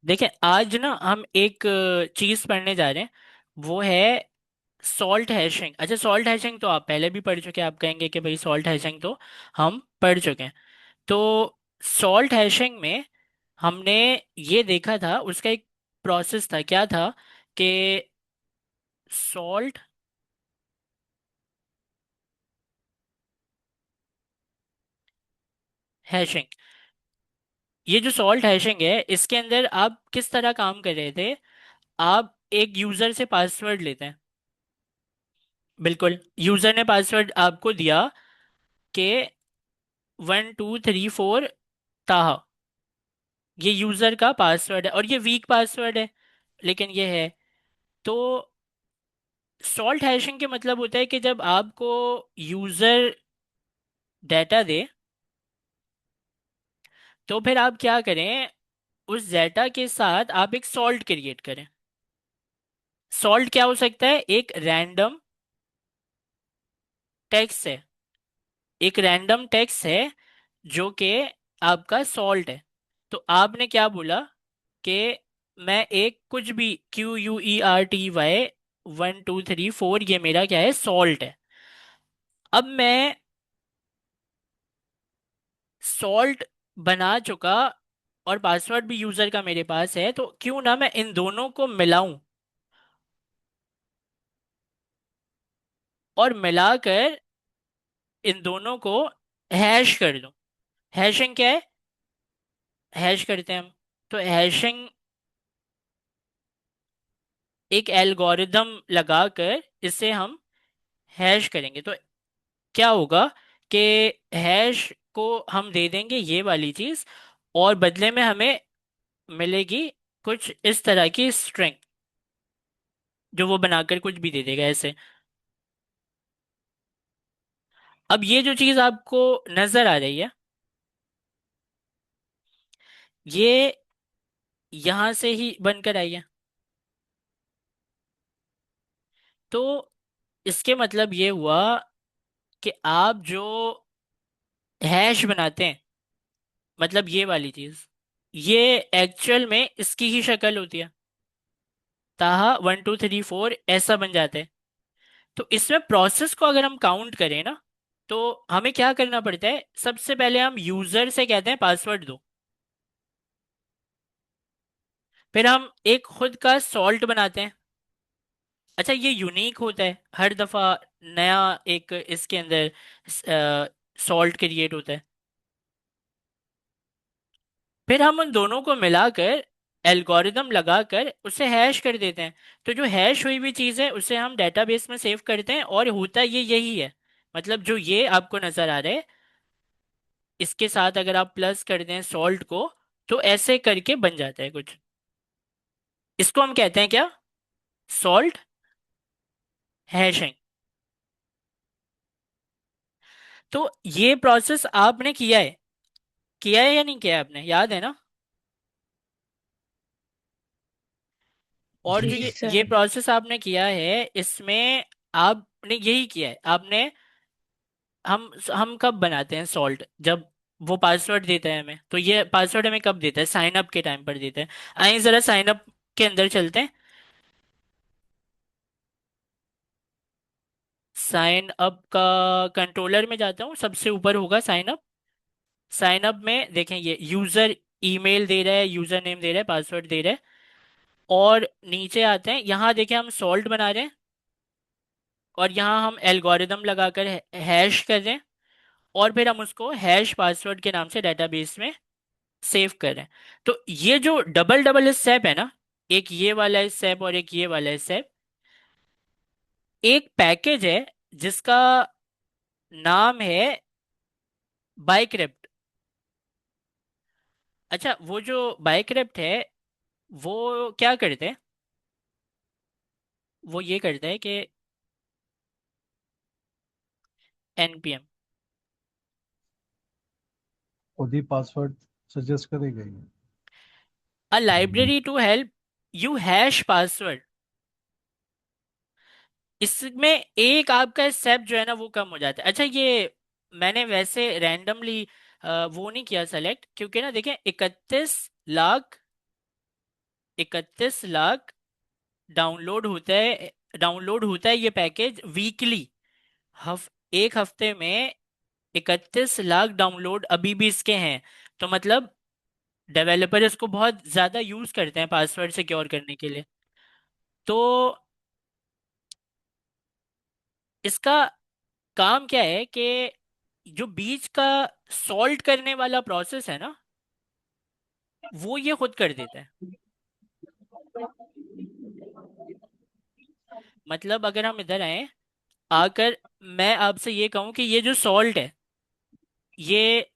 देखिए आज ना हम एक चीज पढ़ने जा रहे हैं। वो है सॉल्ट हैशिंग। अच्छा, सॉल्ट हैशिंग तो आप पहले भी पढ़ चुके हैं। आप कहेंगे कि भाई सॉल्ट हैशिंग तो हम पढ़ चुके हैं। तो सॉल्ट हैशिंग में हमने ये देखा था, उसका एक प्रोसेस था। क्या था कि सॉल्ट हैशिंग, ये जो सॉल्ट हैशिंग है इसके अंदर आप किस तरह काम कर रहे थे। आप एक यूजर से पासवर्ड लेते हैं। बिल्कुल, यूजर ने पासवर्ड आपको दिया कि 1234 ताहा, ये यूजर का पासवर्ड है और ये वीक पासवर्ड है, लेकिन ये है। तो सॉल्ट हैशिंग के मतलब होता है कि जब आपको यूजर डाटा दे तो फिर आप क्या करें, उस डाटा के साथ आप एक सॉल्ट क्रिएट करें। सॉल्ट क्या हो सकता है? एक रैंडम टेक्स्ट है, एक रैंडम टेक्स्ट है जो कि आपका सॉल्ट है। तो आपने क्या बोला कि मैं एक कुछ भी QUERTY 1234, ये मेरा क्या है, सॉल्ट है। अब मैं सॉल्ट बना चुका और पासवर्ड भी यूजर का मेरे पास है, तो क्यों ना मैं इन दोनों को मिलाऊं और मिलाकर इन दोनों को हैश कर दूं। हैशिंग क्या है? हैश करते हैं हम। तो हैशिंग एक एल्गोरिदम लगाकर इसे हम हैश करेंगे। तो क्या होगा कि हैश को हम दे देंगे ये वाली चीज, और बदले में हमें मिलेगी कुछ इस तरह की स्ट्रिंग, जो वो बनाकर कुछ भी दे देगा ऐसे। अब ये जो चीज आपको नजर आ रही है, ये यहां से ही बनकर आई है। तो इसके मतलब ये हुआ कि आप जो हैश बनाते हैं, मतलब ये वाली चीज, ये एक्चुअल में इसकी ही शक्ल होती है। ताहा 1234 ऐसा बन जाता है। तो इसमें प्रोसेस को अगर हम काउंट करें ना, तो हमें क्या करना पड़ता है? सबसे पहले हम यूजर से कहते हैं पासवर्ड दो। फिर हम एक खुद का सॉल्ट बनाते हैं। अच्छा, ये यूनिक होता है हर दफा, नया एक इसके अंदर सॉल्ट क्रिएट होता है। फिर हम उन दोनों को मिलाकर एल्गोरिदम लगाकर उसे हैश कर देते हैं। तो जो हैश हुई हुई चीज है उसे हम डेटाबेस में सेव करते हैं, और होता ये यही है। मतलब जो ये आपको नजर आ रहा है, इसके साथ अगर आप प्लस कर दें सॉल्ट को, तो ऐसे करके बन जाता है कुछ। इसको हम कहते हैं क्या? Salt hashing. तो ये प्रोसेस आपने किया है या नहीं किया है? आपने, याद है ना? और जी जो जी। ये प्रोसेस आपने किया है, इसमें आपने यही किया है। आपने, हम कब बनाते हैं सॉल्ट? जब वो पासवर्ड देता है हमें। तो ये पासवर्ड हमें कब देता है? साइन अप के टाइम पर देता है। आइए जरा साइन अप के अंदर चलते हैं। साइन अप का कंट्रोलर में जाता हूँ, सबसे ऊपर होगा साइन अप। साइन अप में देखें, ये यूजर ईमेल दे रहा है, यूजर नेम दे रहा है, पासवर्ड दे रहा है। और नीचे आते हैं, यहाँ देखें हम सॉल्ट बना रहे हैं, और यहाँ हम एल्गोरिदम लगाकर हैश कर रहे हैं, और फिर हम उसको हैश पासवर्ड के नाम से डेटाबेस में सेव कर रहे हैं। तो ये जो डबल डबल स्टेप है ना, एक ये वाला स्टेप और एक ये वाला स्टेप, एक पैकेज है जिसका नाम है बाइक्रिप्ट। अच्छा, वो जो बाइक्रिप्ट है वो क्या करते हैं? वो ये करता है कि npm खुद ही पासवर्ड सजेस्ट करेगा ये। A library to help you hash password. इसमें एक आपका स्टेप जो है ना वो कम हो जाता है। अच्छा, ये मैंने वैसे रैंडमली वो नहीं किया सेलेक्ट, क्योंकि ना देखें 31 लाख 31 लाख डाउनलोड होता है ये पैकेज वीकली। एक हफ्ते में 31 लाख डाउनलोड अभी भी इसके हैं। तो मतलब डेवलपर इसको बहुत ज्यादा यूज करते हैं पासवर्ड सिक्योर करने के लिए। तो इसका काम क्या है कि जो बीच का सॉल्ट करने वाला प्रोसेस है ना, वो ये खुद कर देता है। मतलब अगर हम इधर आए आकर, मैं आपसे ये कहूं कि ये जो सॉल्ट है, ये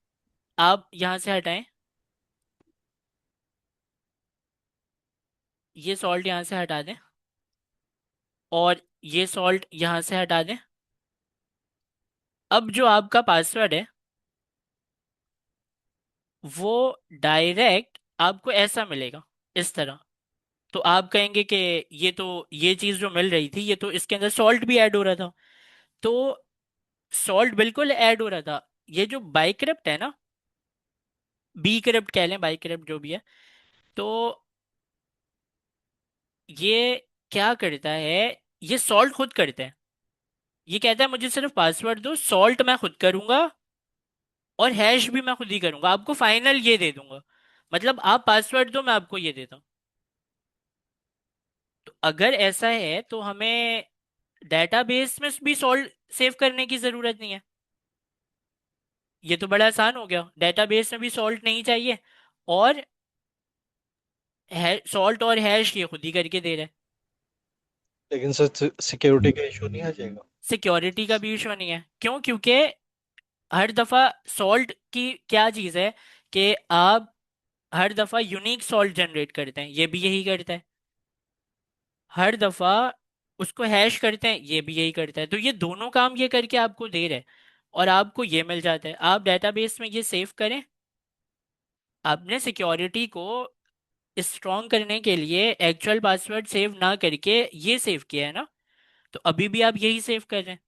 आप यहां से हटाएं, ये सॉल्ट यहां से हटा दें, और ये सॉल्ट यहां से हटा दें। अब जो आपका पासवर्ड है वो डायरेक्ट आपको ऐसा मिलेगा, इस तरह। तो आप कहेंगे कि ये तो, ये चीज जो मिल रही थी, ये तो इसके अंदर सॉल्ट भी ऐड हो रहा था। तो सॉल्ट बिल्कुल ऐड हो रहा था। ये जो बाइक्रिप्ट है ना, बी क्रिप्ट कह लें, बाइक्रिप्ट जो भी है, तो ये क्या करता है, ये सॉल्ट खुद करता है। ये कहता है मुझे सिर्फ पासवर्ड दो, सॉल्ट मैं खुद करूंगा, और हैश भी मैं खुद ही करूंगा, आपको फाइनल ये दे दूंगा। मतलब आप पासवर्ड दो, मैं आपको ये देता हूँ। तो अगर ऐसा है तो हमें डेटाबेस में भी सॉल्ट सेव करने की जरूरत नहीं है। ये तो बड़ा आसान हो गया, डेटाबेस में भी सॉल्ट नहीं चाहिए, और सॉल्ट और हैश ये खुद ही करके दे रहा है। लेकिन सर सिक्योरिटी का इशू नहीं आ जाएगा? सिक्योरिटी का भी इशू नहीं है, क्यों? क्योंकि हर दफा सॉल्ट की क्या चीज है कि आप हर दफा यूनिक सॉल्ट जनरेट करते हैं, ये भी यही करता है। हर दफा उसको हैश करते हैं, ये भी यही करता है। तो ये दोनों काम ये करके आपको दे रहे हैं, और आपको ये मिल जाता है। आप डेटाबेस में ये सेव करें। आपने सिक्योरिटी को स्ट्रॉन्ग करने के लिए एक्चुअल पासवर्ड सेव ना करके ये सेव किया है ना, तो अभी भी आप यही सेव कर रहे हैं।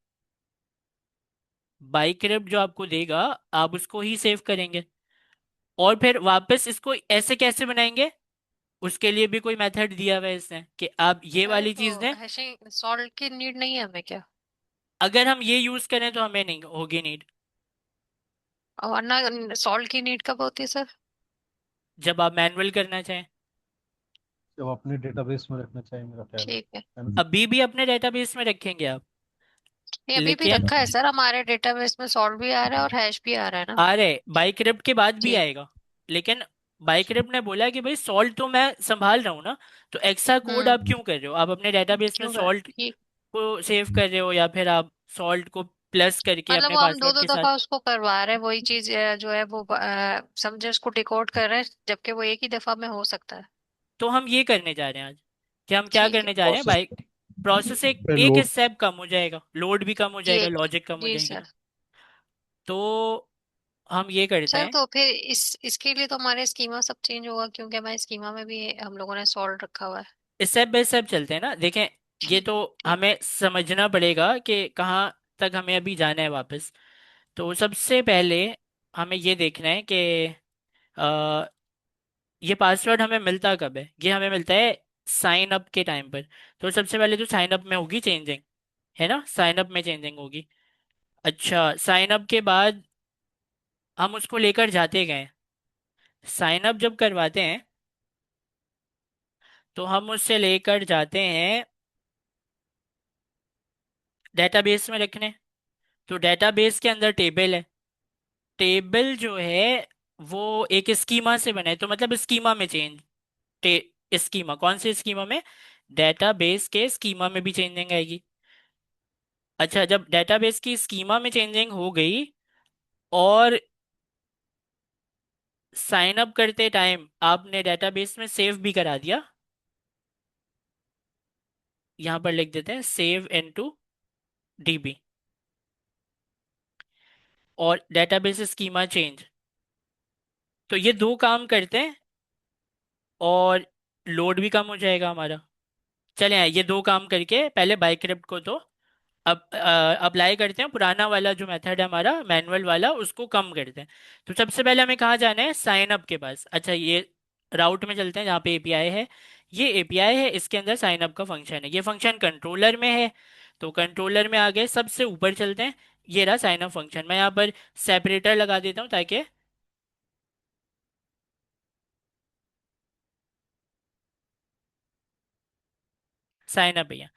बाइक्रिप्ट जो आपको देगा, आप उसको ही सेव करेंगे। और फिर वापस इसको ऐसे कैसे बनाएंगे, उसके लिए भी कोई मेथड दिया हुआ है इसने कि आप ये सर वाली तो चीज दें। हैशिंग सॉल्ट की नीड नहीं है हमें क्या? अगर हम ये यूज करें तो हमें नहीं होगी नीड। और वरना सॉल्ट की नीड कब होती है सर? जब आप मैनुअल करना चाहें। जब अपने डेटाबेस में रखना चाहिए, मेरा ख्याल ठीक है। है ना? अभी भी अपने डेटाबेस में रखेंगे आप, ये अभी भी लेकिन रखा है सर, हमारे डेटाबेस में सॉल्ट भी आ रहा है और हैश भी आ रहा है ना। आ रहे बाइक्रिप्ट के बाद भी जी। आएगा। लेकिन बाइक्रिप्ट ने बोला कि भाई सॉल्ट तो मैं संभाल रहा हूँ ना, तो एक्स्ट्रा कोड आप हम्म। क्यों कर रहे हो? आप अपने डेटाबेस में क्यों कर सॉल्ट ठीक। को सेव कर रहे हो, या फिर आप सॉल्ट को प्लस करके मतलब अपने वो हम दो पासवर्ड दो के साथ। दफा उसको करवा रहे हैं, वही चीज जो है वो समझे उसको डिकोड कर रहे हैं, जबकि वो एक ही दफा में हो सकता है। तो हम ये करने जा रहे हैं आज, कि हम क्या ठीक है। करने जा रहे हैं, प्रोसेस बाइक प्रोसेस एक पे एक लोड। स्टेप कम हो जाएगा, लोड भी कम हो जाएगा, ठीक। लॉजिक कम हो जी जाएगी। सर। तो हम ये करते सर हैं। तो फिर इसके लिए तो हमारे स्कीमा सब चेंज होगा, क्योंकि हमारे स्कीमा में भी हम लोगों ने सॉल्ट रखा हुआ है। स्टेप बाय स्टेप चलते हैं ना, देखें। ये ठीक। तो ठीक। हमें समझना पड़ेगा कि कहाँ तक हमें अभी जाना है वापस। तो सबसे पहले हमें ये देखना है कि अ, ये पासवर्ड हमें मिलता कब है। ये हमें मिलता है साइन अप के टाइम पर। तो सबसे पहले तो साइन अप में होगी चेंजिंग, है ना, साइन अप में चेंजिंग होगी। अच्छा, साइन अप के बाद हम उसको लेकर जाते गए, साइन अप जब करवाते हैं तो हम उससे लेकर जाते हैं डेटाबेस में रखने। तो डेटाबेस के अंदर टेबल है। टेबल जो है वो एक स्कीमा से बना है, तो मतलब स्कीमा में चेंज, स्कीमा कौन से स्कीमा में, डेटाबेस के स्कीमा में भी चेंजिंग आएगी। अच्छा, जब डेटाबेस की स्कीमा में चेंजिंग हो गई, और साइन अप करते टाइम आपने डेटाबेस में सेव भी करा दिया, यहां पर लिख देते हैं सेव इनटू डीबी, और डेटाबेस स्कीमा चेंज। तो ये दो काम करते हैं, और लोड भी कम हो जाएगा हमारा। चले आए, ये दो काम करके पहले बाइक्रिप्ट को तो अब अप्लाई करते हैं, पुराना वाला जो मेथड है हमारा मैनुअल वाला, उसको कम करते हैं। तो सबसे पहले हमें कहाँ जाना है, साइन अप के पास। अच्छा, ये राउट में चलते हैं जहाँ पे एपीआई है। ये एपीआई है, इसके अंदर साइन अप का फंक्शन है, ये फंक्शन कंट्रोलर में है। तो कंट्रोलर में आ गए, सबसे ऊपर चलते हैं। ये रहा साइन अप फंक्शन, मैं यहाँ पर सेपरेटर लगा देता हूँ ताकि साइन अप भैया।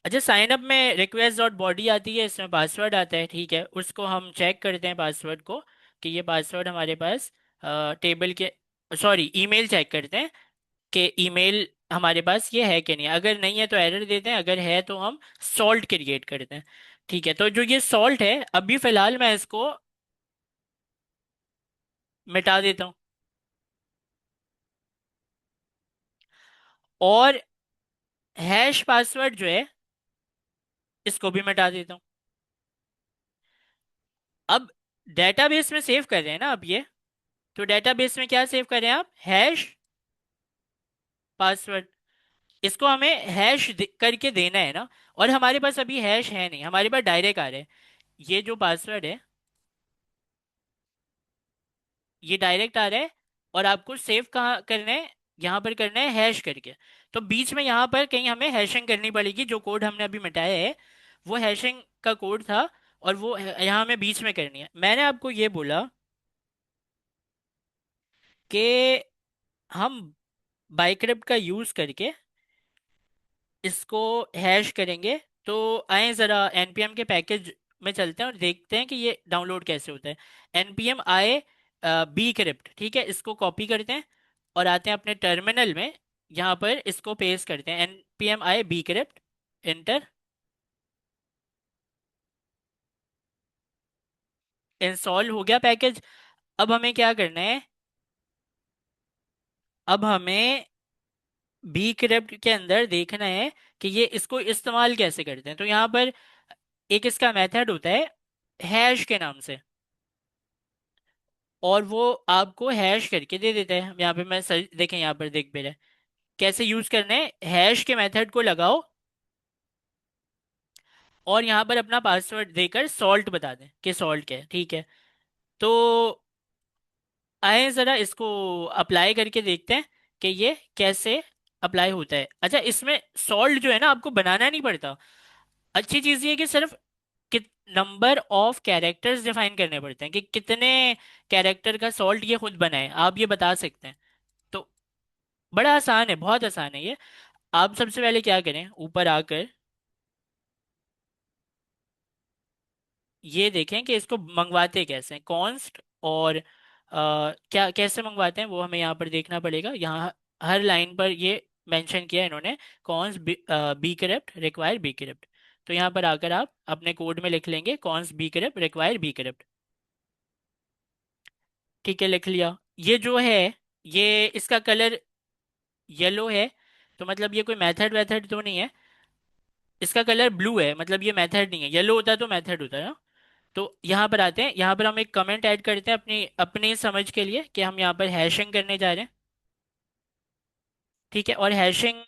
अच्छा, साइन अप में रिक्वेस्ट डॉट बॉडी आती है, इसमें पासवर्ड आता है, ठीक है, उसको हम चेक करते हैं पासवर्ड को कि ये पासवर्ड हमारे पास टेबल के, सॉरी ईमेल चेक करते हैं कि ईमेल हमारे पास ये है कि नहीं। अगर नहीं है तो एरर देते हैं, अगर है तो हम सॉल्ट क्रिएट करते हैं। ठीक है, तो जो ये सॉल्ट है अभी फिलहाल मैं इसको मिटा देता हूँ, और हैश पासवर्ड जो है इसको भी मिटा देता हूँ। अब डेटाबेस में सेव कर रहे हैं ना अब ये, तो डेटाबेस में क्या सेव कर रहे हैं आप, हैश पासवर्ड। इसको हमें हैश करके देना है ना, और हमारे पास अभी हैश है नहीं, हमारे पास डायरेक्ट आ रहा है। ये जो पासवर्ड है ये डायरेक्ट आ रहा है, और आपको सेव कहाँ करना है, यहाँ पर करना है हैश करके। तो बीच में यहाँ पर कहीं हमें हैशिंग करनी पड़ेगी, जो कोड हमने अभी मिटाया है वो हैशिंग का कोड था, और वो यहाँ हमें बीच में करनी है। मैंने आपको ये बोला कि हम बाइक्रिप्ट का यूज करके इसको हैश करेंगे। तो आए ज़रा npm के पैकेज में चलते हैं और देखते हैं कि ये डाउनलोड कैसे होता है। npm आए बी क्रिप्ट, ठीक है, इसको कॉपी करते हैं और आते हैं अपने टर्मिनल में, यहाँ पर इसको पेस्ट करते हैं, npm आए बी क्रिप्ट, इंटर। इंस्टॉल हो गया पैकेज। अब हमें क्या करना है, अब हमें बी क्रिप्ट के अंदर देखना है कि ये इसको इस्तेमाल कैसे करते हैं। तो यहाँ पर एक इसका मेथड होता है हैश के नाम से, और वो आपको हैश करके दे देता है। यहाँ पे मैं सर देखें, यहाँ पर देख पे रहे कैसे यूज करना है, हैश के मेथड को लगाओ और यहाँ पर अपना पासवर्ड देकर सॉल्ट बता दें कि सॉल्ट क्या है, ठीक है। तो आए जरा इसको अप्लाई करके देखते हैं कि ये कैसे अप्लाई होता है। अच्छा, इसमें सॉल्ट जो है ना आपको बनाना नहीं पड़ता। अच्छी चीज ये है कि सिर्फ कित नंबर ऑफ कैरेक्टर्स डिफाइन करने पड़ते हैं कि कितने कैरेक्टर का सॉल्ट ये खुद बनाए, आप ये बता सकते हैं। तो बड़ा आसान है, बहुत आसान है ये। आप सबसे पहले क्या करें, ऊपर आकर ये देखें कि इसको मंगवाते कैसे हैं, कॉन्स्ट, और क्या कैसे मंगवाते हैं वो हमें यहाँ पर देखना पड़ेगा। यहाँ हर लाइन पर ये मेंशन किया है इन्होंने, const bcrypt require bcrypt. तो यहाँ पर आकर आप अपने कोड में लिख लेंगे const bcrypt require bcrypt. ठीक है, लिख लिया। ये जो है ये इसका कलर येलो है, तो मतलब ये कोई मेथड वेथड तो नहीं है। इसका कलर ब्लू है, मतलब ये मेथड नहीं है, येलो होता तो मेथड होता है ना। तो यहाँ पर आते हैं, यहाँ पर हम एक कमेंट ऐड करते हैं अपनी अपनी समझ के लिए कि हम यहाँ पर हैशिंग करने जा रहे हैं। ठीक है, और हैशिंग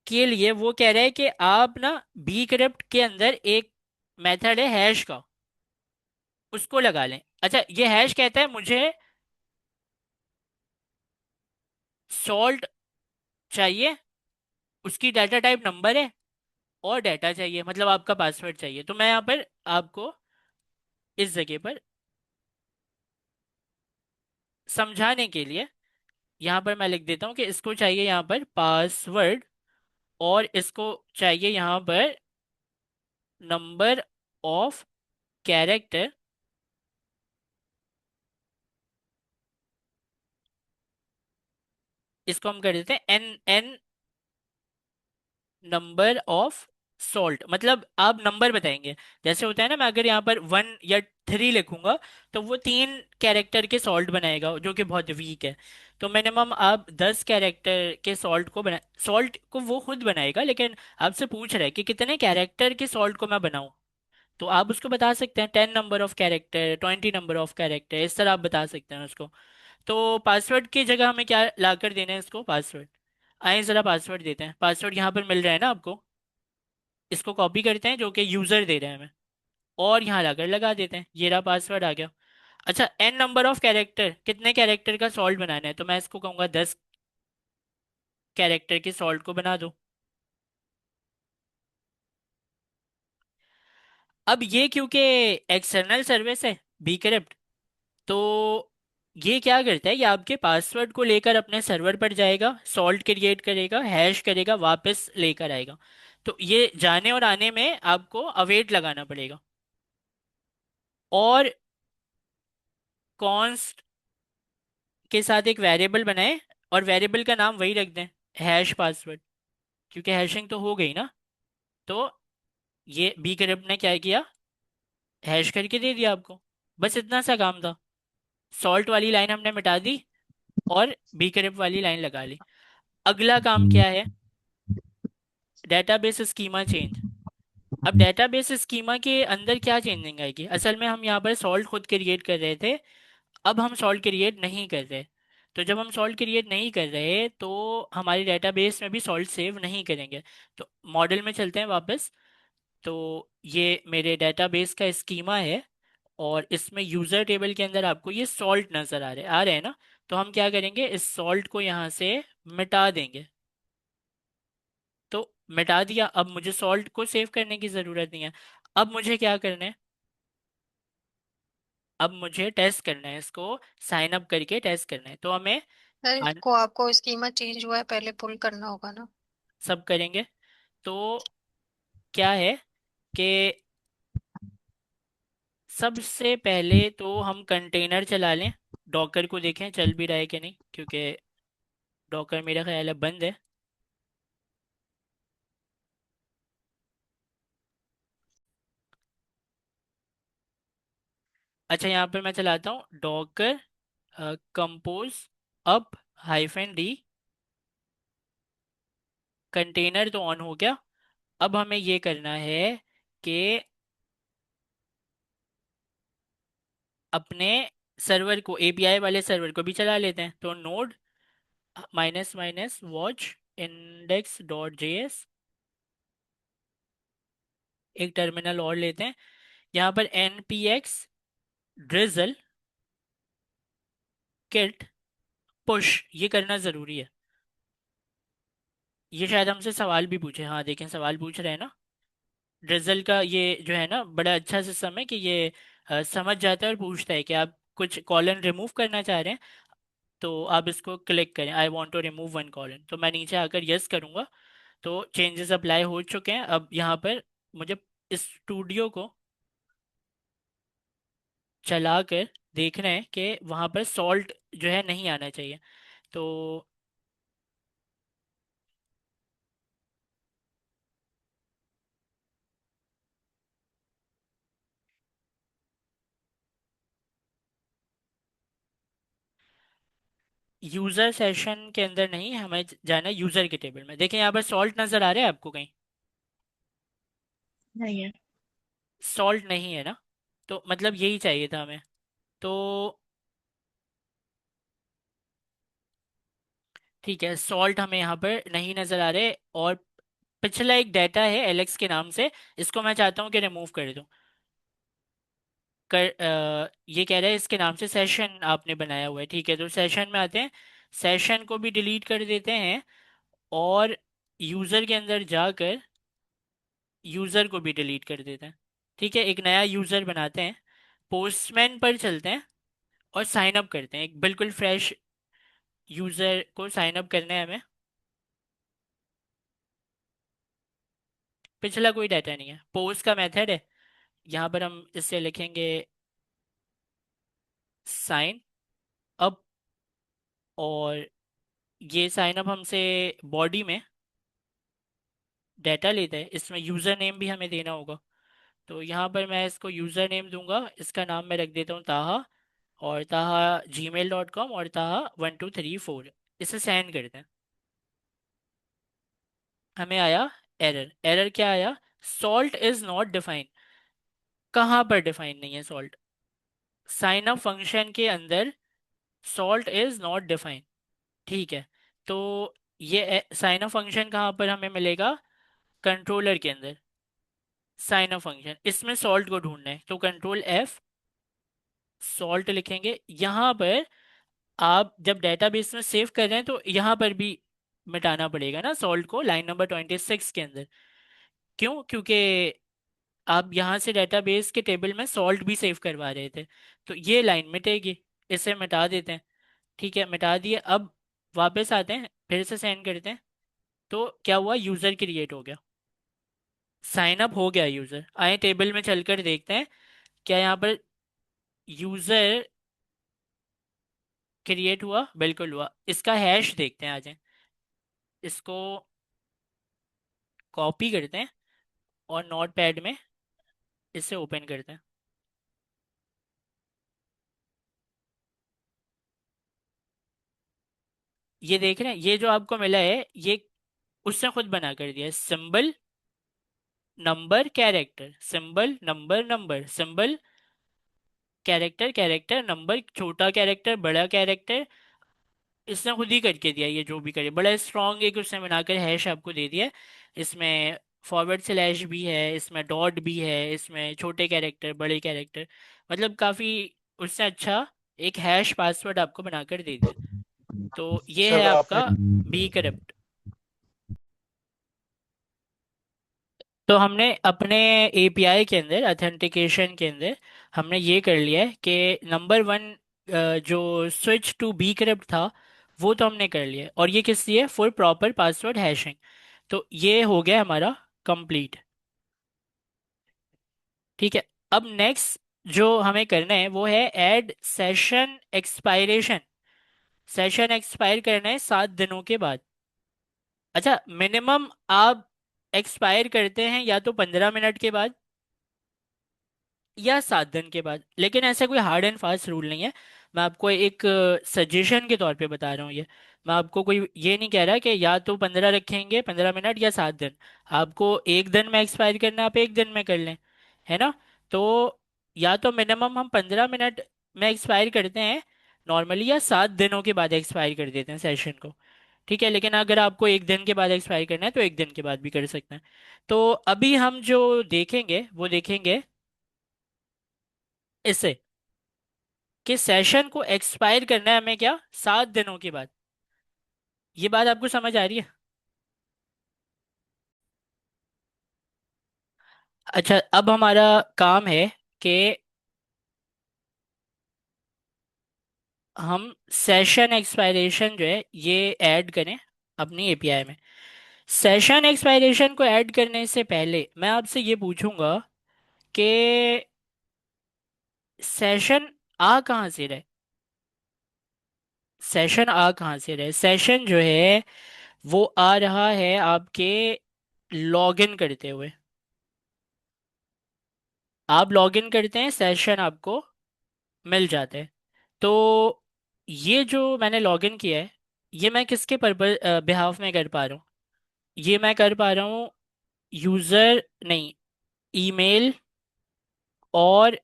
के लिए वो कह रहा है कि आप ना बी करप्ट के अंदर एक मेथड है हैश का, उसको लगा लें। अच्छा, ये हैश कहता है मुझे सॉल्ट चाहिए, उसकी डाटा टाइप नंबर है, और डाटा चाहिए मतलब आपका पासवर्ड चाहिए। तो मैं यहाँ पर आपको इस जगह पर समझाने के लिए यहाँ पर मैं लिख देता हूँ कि इसको चाहिए यहाँ पर पासवर्ड, और इसको चाहिए यहाँ पर नंबर ऑफ कैरेक्टर। इसको हम कर देते हैं n n number of salt, मतलब आप नंबर बताएंगे। जैसे होता है ना, मैं अगर यहाँ पर 1 या 3 लिखूंगा तो वो 3 कैरेक्टर के सॉल्ट बनाएगा जो कि बहुत वीक है। तो मिनिमम आप 10 कैरेक्टर के सॉल्ट को बना, सॉल्ट को वो खुद बनाएगा, लेकिन आपसे पूछ रहा है कि कितने कैरेक्टर के सॉल्ट को मैं बनाऊं। तो आप उसको बता सकते हैं 10 number of character, 20 number of character, इस तरह आप बता सकते हैं उसको। तो पासवर्ड की जगह हमें क्या लाकर देना है इसको, पासवर्ड। आइए जरा पासवर्ड देते हैं, पासवर्ड यहाँ पर मिल रहा है ना आपको, इसको कॉपी करते हैं जो कि यूजर दे रहे हैं हमें, और यहाँ लाकर लगा देते हैं, ये रहा पासवर्ड आ गया। अच्छा, एन नंबर ऑफ कैरेक्टर, कितने कैरेक्टर का सॉल्ट बनाना है, तो मैं इसको कहूंगा 10 कैरेक्टर के सॉल्ट को बना दो। अब ये क्योंकि एक्सटर्नल सर्विस है bcrypt, तो ये क्या करता है, ये आपके पासवर्ड को लेकर अपने सर्वर पर जाएगा, सॉल्ट क्रिएट करेगा, हैश करेगा, वापस लेकर आएगा। तो ये जाने और आने में आपको अवेट लगाना पड़ेगा। और कॉन्स्ट के साथ एक वेरिएबल बनाए, और वेरिएबल का नाम वही रख दें, हैश पासवर्ड, क्योंकि हैशिंग तो हो गई ना। तो ये bcrypt ने क्या किया, हैश करके दे दिया आपको। बस इतना सा काम था। सॉल्ट वाली लाइन हमने मिटा दी और bcrypt वाली लाइन लगा ली। अगला काम क्या है, डेटाबेस स्कीमा चेंज। अब डेटाबेस स्कीमा के अंदर क्या चेंजिंग आएगी, असल में हम यहाँ पर सॉल्ट खुद क्रिएट कर रहे थे, अब हम सॉल्ट क्रिएट नहीं कर रहे। तो जब हम सॉल्ट क्रिएट नहीं कर रहे तो हमारे डेटाबेस में भी सॉल्ट सेव नहीं करेंगे। तो मॉडल में चलते हैं वापस। तो ये मेरे डेटाबेस का स्कीमा है, और इसमें यूजर टेबल के अंदर आपको ये सॉल्ट नजर आ रहे हैं ना। तो हम क्या करेंगे, इस सॉल्ट को यहाँ से मिटा देंगे। तो मिटा दिया, अब मुझे सॉल्ट को सेव करने की जरूरत नहीं है। अब मुझे क्या करना है, अब मुझे टेस्ट करना है, इसको साइन अप करके टेस्ट करना है। तो हमें सर आन- इसको आपको स्कीमा चेंज हुआ है पहले पुल करना होगा ना। सब करेंगे। तो क्या है कि सबसे पहले तो हम कंटेनर चला लें, डॉकर को देखें चल भी रहा है कि नहीं, क्योंकि डॉकर मेरा ख्याल है बंद है। अच्छा, यहाँ पर मैं चलाता हूँ Docker compose up -d। Container तो ऑन हो गया। अब हमें ये करना है कि अपने सर्वर को, एपीआई वाले सर्वर को भी चला लेते हैं। तो node -watch index dot JS, एक टर्मिनल और लेते हैं। यहाँ पर npx ड्रिजल किट पुश, ये करना ज़रूरी है। ये शायद हमसे सवाल भी पूछे, हाँ देखें सवाल पूछ रहे हैं ना। ड्रिजल का ये जो है ना बड़ा अच्छा सिस्टम है कि ये समझ जाता है और पूछता है कि आप कुछ कॉलन रिमूव करना चाह रहे हैं, तो आप इसको क्लिक करें, I want to remove one colon, तो मैं नीचे आकर यस करूँगा। तो चेंजेस अप्लाई हो चुके हैं। अब यहाँ पर मुझे इस स्टूडियो को चला कर देखना है कि वहाँ पर सॉल्ट जो है नहीं आना चाहिए। तो यूज़र सेशन के अंदर नहीं, हमें जाना है यूज़र के टेबल में। देखिए यहाँ पर सॉल्ट नज़र आ रहा है आपको कहीं, नहीं है। सॉल्ट नहीं है ना, तो मतलब यही चाहिए था हमें। तो ठीक है, सॉल्ट हमें यहाँ पर नहीं नज़र आ रहे। और पिछला एक डाटा है एलेक्स के नाम से, इसको मैं चाहता हूँ कि रिमूव कर दूँ। ये कह रहा है इसके नाम से सेशन आपने बनाया हुआ है, ठीक है, तो सेशन में आते हैं, सेशन को भी डिलीट कर देते हैं। और यूज़र के अंदर जाकर यूज़र को भी डिलीट कर देते हैं। ठीक है, एक नया यूज़र बनाते हैं, पोस्टमैन पर चलते हैं और साइन अप करते हैं, एक बिल्कुल फ्रेश यूज़र को साइन अप करना है हमें। पिछला कोई डाटा नहीं है, पोस्ट का मेथड है। यहाँ पर हम इससे लिखेंगे साइन अप, और ये साइन अप हमसे बॉडी में डाटा लेता है, इसमें यूज़र नेम भी हमें देना होगा। तो यहाँ पर मैं इसको यूज़र नेम दूंगा, इसका नाम मैं रख देता हूँ ताहा, और ताहा gmail.com, और ताहा 1234। इसे सेंड करते हैं। हमें आया एरर। एरर क्या आया, सॉल्ट इज नॉट डिफाइंड। कहाँ पर डिफाइन नहीं है सॉल्ट, साइन अप फंक्शन के अंदर सॉल्ट इज नॉट डिफाइंड। ठीक है, तो ये साइन अप फंक्शन कहाँ पर हमें मिलेगा, कंट्रोलर के अंदर। साइन अप फंक्शन, इसमें सॉल्ट को ढूंढना है, तो कंट्रोल F, सॉल्ट लिखेंगे यहाँ पर। आप जब डेटाबेस में सेव कर रहे हैं तो यहाँ पर भी मिटाना पड़ेगा ना सॉल्ट को, लाइन नंबर 26 के अंदर। क्यों? क्योंकि आप यहाँ से डेटाबेस के टेबल में सॉल्ट भी सेव करवा रहे थे, तो ये लाइन मिटेगी। इसे मिटा देते हैं। ठीक है, मिटा दिए। अब वापस आते हैं, फिर से सेंड करते हैं। तो क्या हुआ, यूजर क्रिएट हो गया, साइन अप हो गया यूजर। आए टेबल में चलकर देखते हैं क्या यहाँ पर यूजर क्रिएट हुआ। बिल्कुल हुआ। इसका हैश देखते हैं, आ जाए। इसको कॉपी करते हैं और नोट पैड में इसे ओपन करते हैं। ये देख रहे हैं, ये जो आपको मिला है ये उसने खुद बना कर दिया है। Symbol number character, symbol number number, symbol character character number, छोटा कैरेक्टर बड़ा कैरेक्टर। इसने खुद ही करके दिया, ये जो भी करे बड़ा स्ट्रॉन्ग एक उसने बनाकर हैश आपको दे दिया है। इसमें फॉरवर्ड स्लैश भी है, इसमें डॉट भी है, इसमें छोटे कैरेक्टर बड़े कैरेक्टर, मतलब काफ़ी उससे अच्छा एक हैश पासवर्ड आपको बनाकर दे दिया। तो ये है सर आपने आपका बी करप्ट। तो हमने अपने एपीआई के अंदर, ऑथेंटिकेशन के अंदर, हमने ये कर लिया है कि नंबर वन जो स्विच टू बी क्रिप्ट था वो तो हमने कर लिया है, और ये किस लिए? For proper password hashing. तो ये हो गया हमारा कंप्लीट। ठीक है। अब नेक्स्ट जो हमें करना है वो है add session expiration. Session expire करना है 7 दिनों के बाद। अच्छा, मिनिमम आप एक्सपायर करते हैं या तो 15 मिनट के बाद या 7 दिन के बाद, लेकिन ऐसा कोई हार्ड एंड फास्ट रूल नहीं है। मैं आपको एक सजेशन के तौर पे बता रहा हूँ ये। मैं आपको कोई ये नहीं कह रहा कि या तो 15 रखेंगे, 15 मिनट, या 7 दिन। आपको एक दिन में एक्सपायर करना है, आप एक दिन में कर लें, है ना? तो या तो मिनिमम हम 15 मिनट में एक्सपायर करते हैं नॉर्मली, या 7 दिनों के बाद एक्सपायर कर देते हैं सेशन को। ठीक है, लेकिन अगर आपको एक दिन के बाद एक्सपायर करना है तो एक दिन के बाद भी कर सकते हैं। तो अभी हम जो देखेंगे वो देखेंगे इसे, कि सेशन को एक्सपायर करना है हमें क्या, 7 दिनों के बाद। ये बात आपको समझ आ रही है? अच्छा, अब हमारा काम है कि हम सेशन एक्सपायरेशन जो है ये ऐड करें अपनी एपीआई में। सेशन एक्सपायरेशन को ऐड करने से पहले मैं आपसे ये पूछूंगा कि सेशन आ कहाँ से रहे। सेशन आ कहाँ से रहे? सेशन जो है वो आ रहा है आपके लॉगिन करते हुए। आप लॉगिन करते हैं, सेशन आपको मिल जाते हैं। तो ये जो मैंने लॉगिन किया है ये मैं किसके पर्पज बिहाफ में कर पा रहा हूँ? ये मैं कर पा रहा हूँ यूज़र नहीं, ईमेल और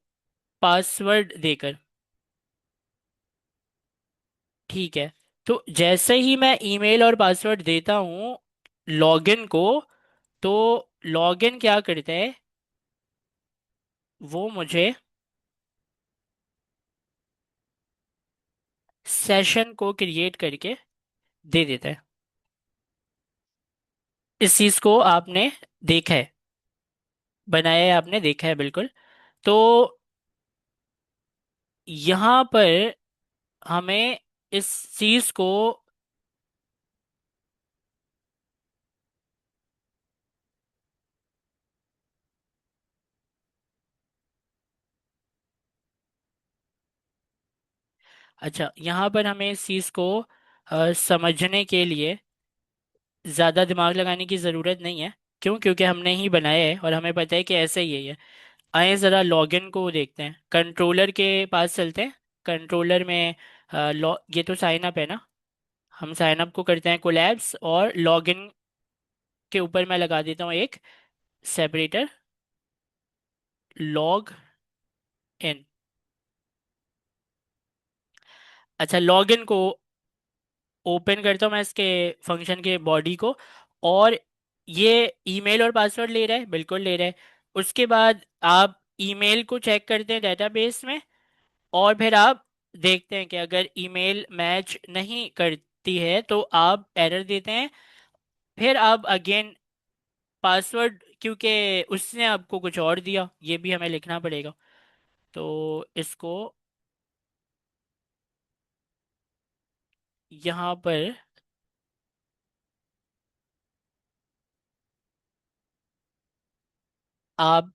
पासवर्ड देकर। ठीक है। तो जैसे ही मैं ईमेल और पासवर्ड देता हूँ लॉगिन को, तो लॉगिन क्या करता है, वो मुझे सेशन को क्रिएट करके दे देता है। इस चीज़ को आपने देखा है, बनाया है आपने, देखा है बिल्कुल। तो यहाँ पर हमें इस चीज को, अच्छा यहाँ पर हमें इस चीज को समझने के लिए ज़्यादा दिमाग लगाने की ज़रूरत नहीं है। क्यों? क्योंकि हमने ही बनाया है और हमें पता है कि ऐसे ही है। आए ज़रा लॉगिन को देखते हैं, कंट्रोलर के पास चलते हैं। कंट्रोलर में ये तो साइन अप है ना, हम साइन अप को करते हैं कोलैप्स, और लॉगिन के ऊपर मैं लगा देता हूँ एक सेपरेटर, लॉग इन। अच्छा, लॉगिन को ओपन करता हूँ मैं इसके फंक्शन के बॉडी को, और ये ईमेल और पासवर्ड ले रहा है, बिल्कुल ले रहा है। उसके बाद आप ईमेल को चेक करते हैं डेटाबेस में, और फिर आप देखते हैं कि अगर ईमेल मैच नहीं करती है तो आप एरर देते हैं। फिर आप अगेन पासवर्ड, क्योंकि उसने आपको कुछ और दिया, ये भी हमें लिखना पड़ेगा। तो इसको यहाँ पर आप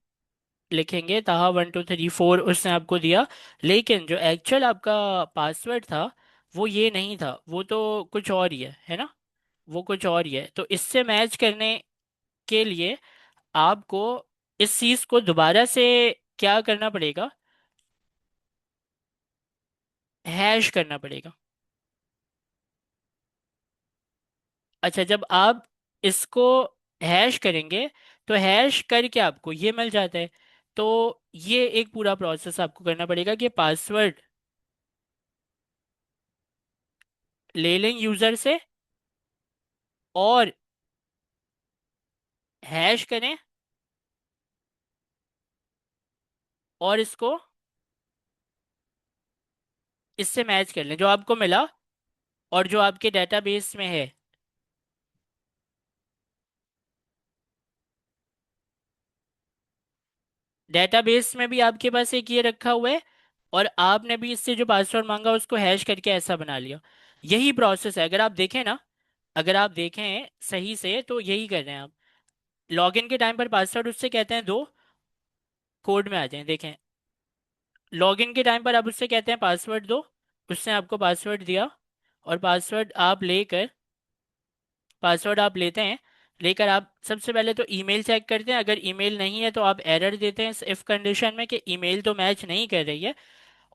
लिखेंगे ताहा 1234 उसने आपको दिया, लेकिन जो एक्चुअल आपका पासवर्ड था वो ये नहीं था, वो तो कुछ और ही है ना। वो कुछ और ही है, तो इससे मैच करने के लिए आपको इस चीज को दोबारा से क्या करना पड़ेगा, हैश करना पड़ेगा। अच्छा, जब आप इसको हैश करेंगे तो हैश करके आपको ये मिल जाता है। तो ये एक पूरा प्रोसेस आपको करना पड़ेगा कि पासवर्ड ले लें यूजर से और हैश करें और इसको इससे मैच कर लें जो आपको मिला और जो आपके डेटाबेस में है। डेटाबेस में भी आपके पास एक ये रखा हुआ है, और आपने भी इससे जो पासवर्ड मांगा उसको हैश करके ऐसा बना लिया। यही प्रोसेस है, अगर आप देखें ना, अगर आप देखें सही से तो यही कर रहे हैं आप। लॉगिन के टाइम पर पासवर्ड उससे कहते हैं दो, कोड में आ जाएं देखें। लॉगिन के टाइम पर आप उससे कहते हैं पासवर्ड दो, उसने आपको पासवर्ड दिया, और पासवर्ड आप लेते हैं। लेकर आप सबसे पहले तो ईमेल चेक करते हैं, अगर ईमेल नहीं है तो आप एरर देते हैं इफ कंडीशन में कि ईमेल तो मैच नहीं कर रही है।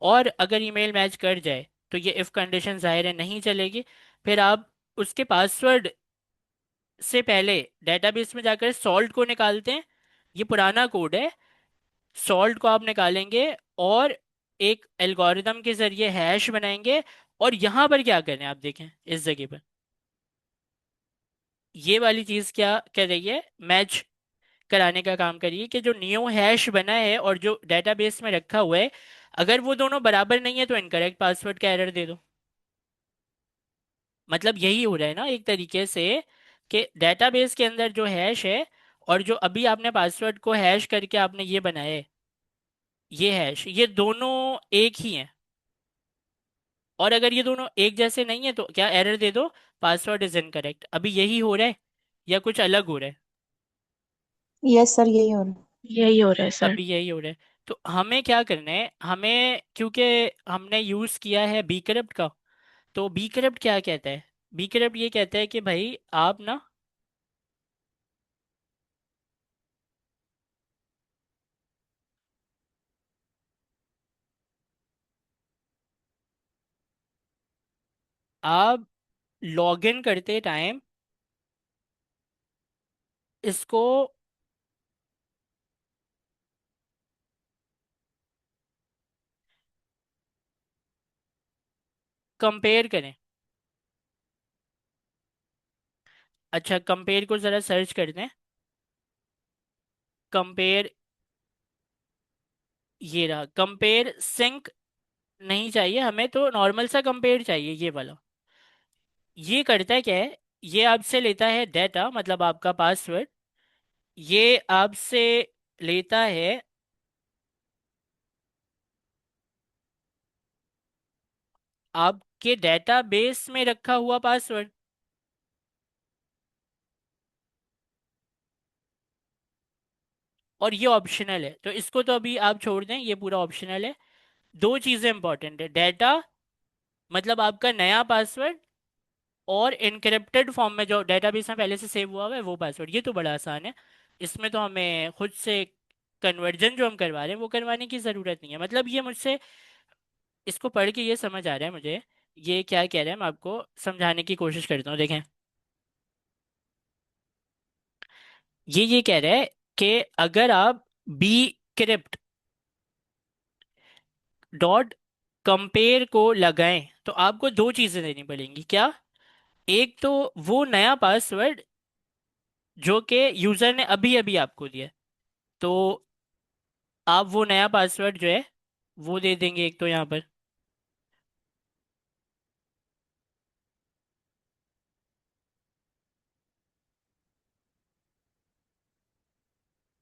और अगर ईमेल मैच कर जाए तो ये इफ कंडीशन जाहिर है नहीं चलेगी। फिर आप उसके पासवर्ड से पहले डेटाबेस में जाकर सॉल्ट को निकालते हैं। ये पुराना कोड है, सॉल्ट को आप निकालेंगे और एक एल्गोरिदम के जरिए हैश बनाएंगे। और यहां पर क्या करें आप देखें, इस जगह पर ये वाली चीज क्या कर रही है, मैच कराने का काम करिए कि जो न्यू हैश बना है और जो डेटाबेस में रखा हुआ है, अगर वो दोनों बराबर नहीं है तो इनकरेक्ट पासवर्ड का एरर दे दो। मतलब यही हो रहा है ना एक तरीके से, कि डेटाबेस के अंदर जो हैश है और जो अभी आपने पासवर्ड को हैश करके आपने ये बनाया है, ये हैश, ये दोनों एक ही हैं। और अगर ये दोनों एक जैसे नहीं है तो क्या एरर दे दो, पासवर्ड इज इनकरेक्ट। अभी यही हो रहा है या कुछ अलग हो रहा है? यस सर, यही हो रहा है। यही हो रहा है सर। अभी यही हो रहा है। तो हमें क्या करना है, हमें क्योंकि हमने यूज किया है बीक्रिप्ट का, तो बीक्रिप्ट क्या कहता है, बीक्रिप्ट ये कहता है कि भाई आप ना, आप लॉगिन करते टाइम इसको कंपेयर करें। अच्छा, कंपेयर को जरा सर्च करते हैं। कंपेयर, ये रहा कंपेयर सिंक। नहीं चाहिए हमें, तो नॉर्मल सा कंपेयर चाहिए, ये वाला। ये करता है क्या है, ये आपसे लेता है डेटा, मतलब आपका पासवर्ड। ये आपसे लेता है आपके डेटाबेस में रखा हुआ पासवर्ड। और ये ऑप्शनल है, तो इसको तो अभी आप छोड़ दें, ये पूरा ऑप्शनल है। दो चीजें इंपॉर्टेंट है, डेटा मतलब आपका नया पासवर्ड, और इनक्रिप्टेड फॉर्म में जो डेटाबेस में पहले से सेव हुआ हुआ है वो पासवर्ड। ये तो बड़ा आसान है, इसमें तो हमें खुद से कन्वर्जन जो हम करवा रहे हैं वो करवाने की ज़रूरत नहीं है। मतलब ये मुझसे, इसको पढ़ के ये समझ आ रहा है मुझे, ये क्या कह रहा है, मैं आपको समझाने की कोशिश करता हूँ देखें। ये कह रहा है कि अगर आप बी क्रिप्ट डॉट कंपेयर को लगाएं तो आपको दो चीज़ें देनी पड़ेंगी। क्या? एक तो वो नया पासवर्ड जो कि यूज़र ने अभी अभी आपको दिया है, तो आप वो नया पासवर्ड जो है वो दे देंगे एक तो यहाँ पर।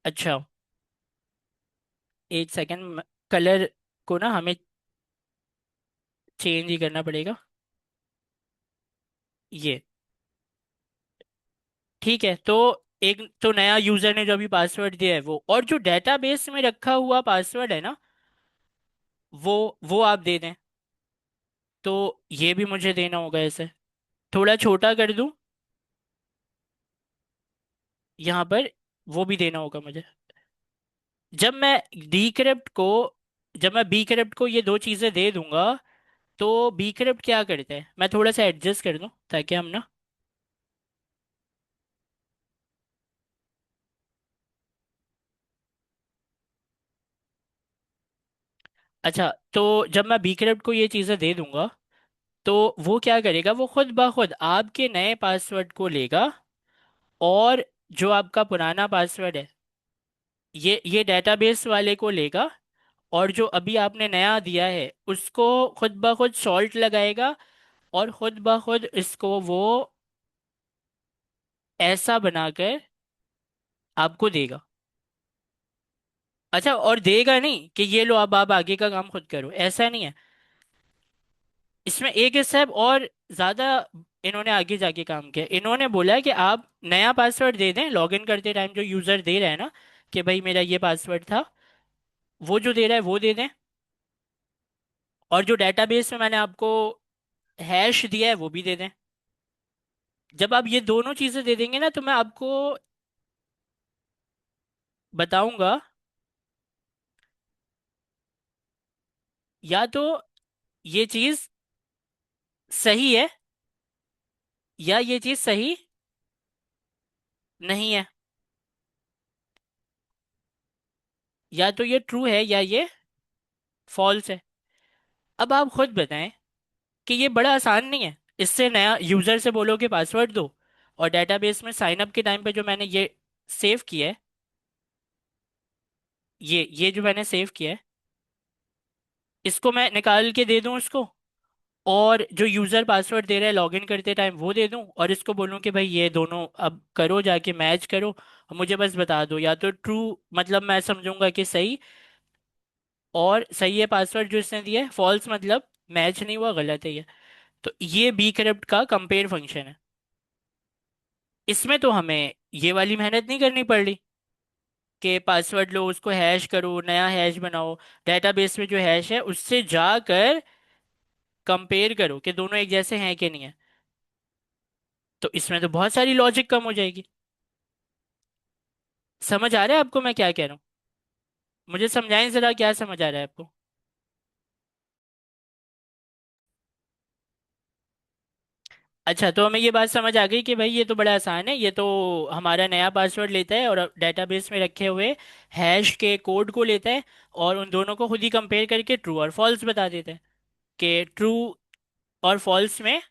अच्छा, एक सेकंड, कलर को ना हमें चेंज ही करना पड़ेगा। ये ठीक है। तो एक तो नया यूजर ने जो भी पासवर्ड दिया है वो, और जो डेटाबेस में रखा हुआ पासवर्ड है ना, वो आप दे दें। तो ये भी मुझे देना होगा ऐसे, थोड़ा छोटा कर दूं यहाँ पर, वो भी देना होगा मुझे। जब मैं डीक्रिप्ट को जब मैं बीक्रिप्ट को ये दो चीजें दे दूंगा, तो बीक्रिप्ट क्या करते हैं, मैं थोड़ा सा एडजस्ट कर दूं ताकि हम ना। अच्छा, तो जब मैं बीक्रिप्ट को ये चीजें दे दूंगा, तो वो क्या करेगा, वो खुद ब खुद आपके नए पासवर्ड को लेगा, और जो आपका पुराना पासवर्ड है, ये डेटाबेस वाले को लेगा, और जो अभी आपने नया दिया है उसको खुद ब खुद सॉल्ट लगाएगा, और खुद ब खुद इसको वो ऐसा बनाकर आपको देगा। अच्छा, और देगा नहीं कि ये लो अब आप आगे का काम खुद करो, ऐसा नहीं है। इसमें एक स्टेप और ज्यादा इन्होंने आगे जाके काम किया। इन्होंने बोला कि आप नया पासवर्ड दे दें लॉगिन करते टाइम, जो यूजर दे रहा है ना कि भाई मेरा ये पासवर्ड था, वो जो दे रहा है वो दे दें, और जो डेटाबेस में मैंने आपको हैश दिया है वो भी दे दें। जब आप ये दोनों चीजें दे देंगे ना, तो मैं आपको बताऊंगा, या तो ये चीज सही है या ये चीज सही नहीं है, या तो ये ट्रू है या ये फॉल्स है। अब आप खुद बताएं कि ये बड़ा आसान नहीं है। इससे नया यूजर से बोलो कि पासवर्ड दो, और डेटाबेस में साइन अप के टाइम पे जो मैंने ये सेव किया है, ये जो मैंने सेव किया है, इसको मैं निकाल के दे दूं उसको, और जो यूजर पासवर्ड दे रहा है लॉगिन करते टाइम वो दे दूं, और इसको बोलूं कि भाई ये दोनों अब करो, जाके मैच करो, और मुझे बस बता दो, या तो ट्रू मतलब मैं समझूंगा कि सही, और सही है पासवर्ड जो इसने दिया है, फॉल्स मतलब मैच नहीं हुआ, गलत है ये। तो ये बी करप्ट का कंपेयर फंक्शन है। इसमें तो हमें ये वाली मेहनत नहीं करनी पड़ रही कि पासवर्ड लो, उसको हैश करो, नया हैश बनाओ, डेटाबेस में जो हैश है उससे जाकर कंपेयर करो कि दोनों एक जैसे हैं कि नहीं है। तो इसमें तो बहुत सारी लॉजिक कम हो जाएगी। समझ आ रहा है आपको मैं क्या कह रहा हूँ? मुझे समझाएं जरा, क्या समझ आ रहा है आपको? अच्छा, तो हमें ये बात समझ आ गई कि भाई ये तो बड़ा आसान है, ये तो हमारा नया पासवर्ड लेता है और डेटाबेस में रखे हुए हैश के कोड को लेता है, और उन दोनों को खुद ही कंपेयर करके ट्रू और फॉल्स बता देता है। कि ट्रू और फॉल्स में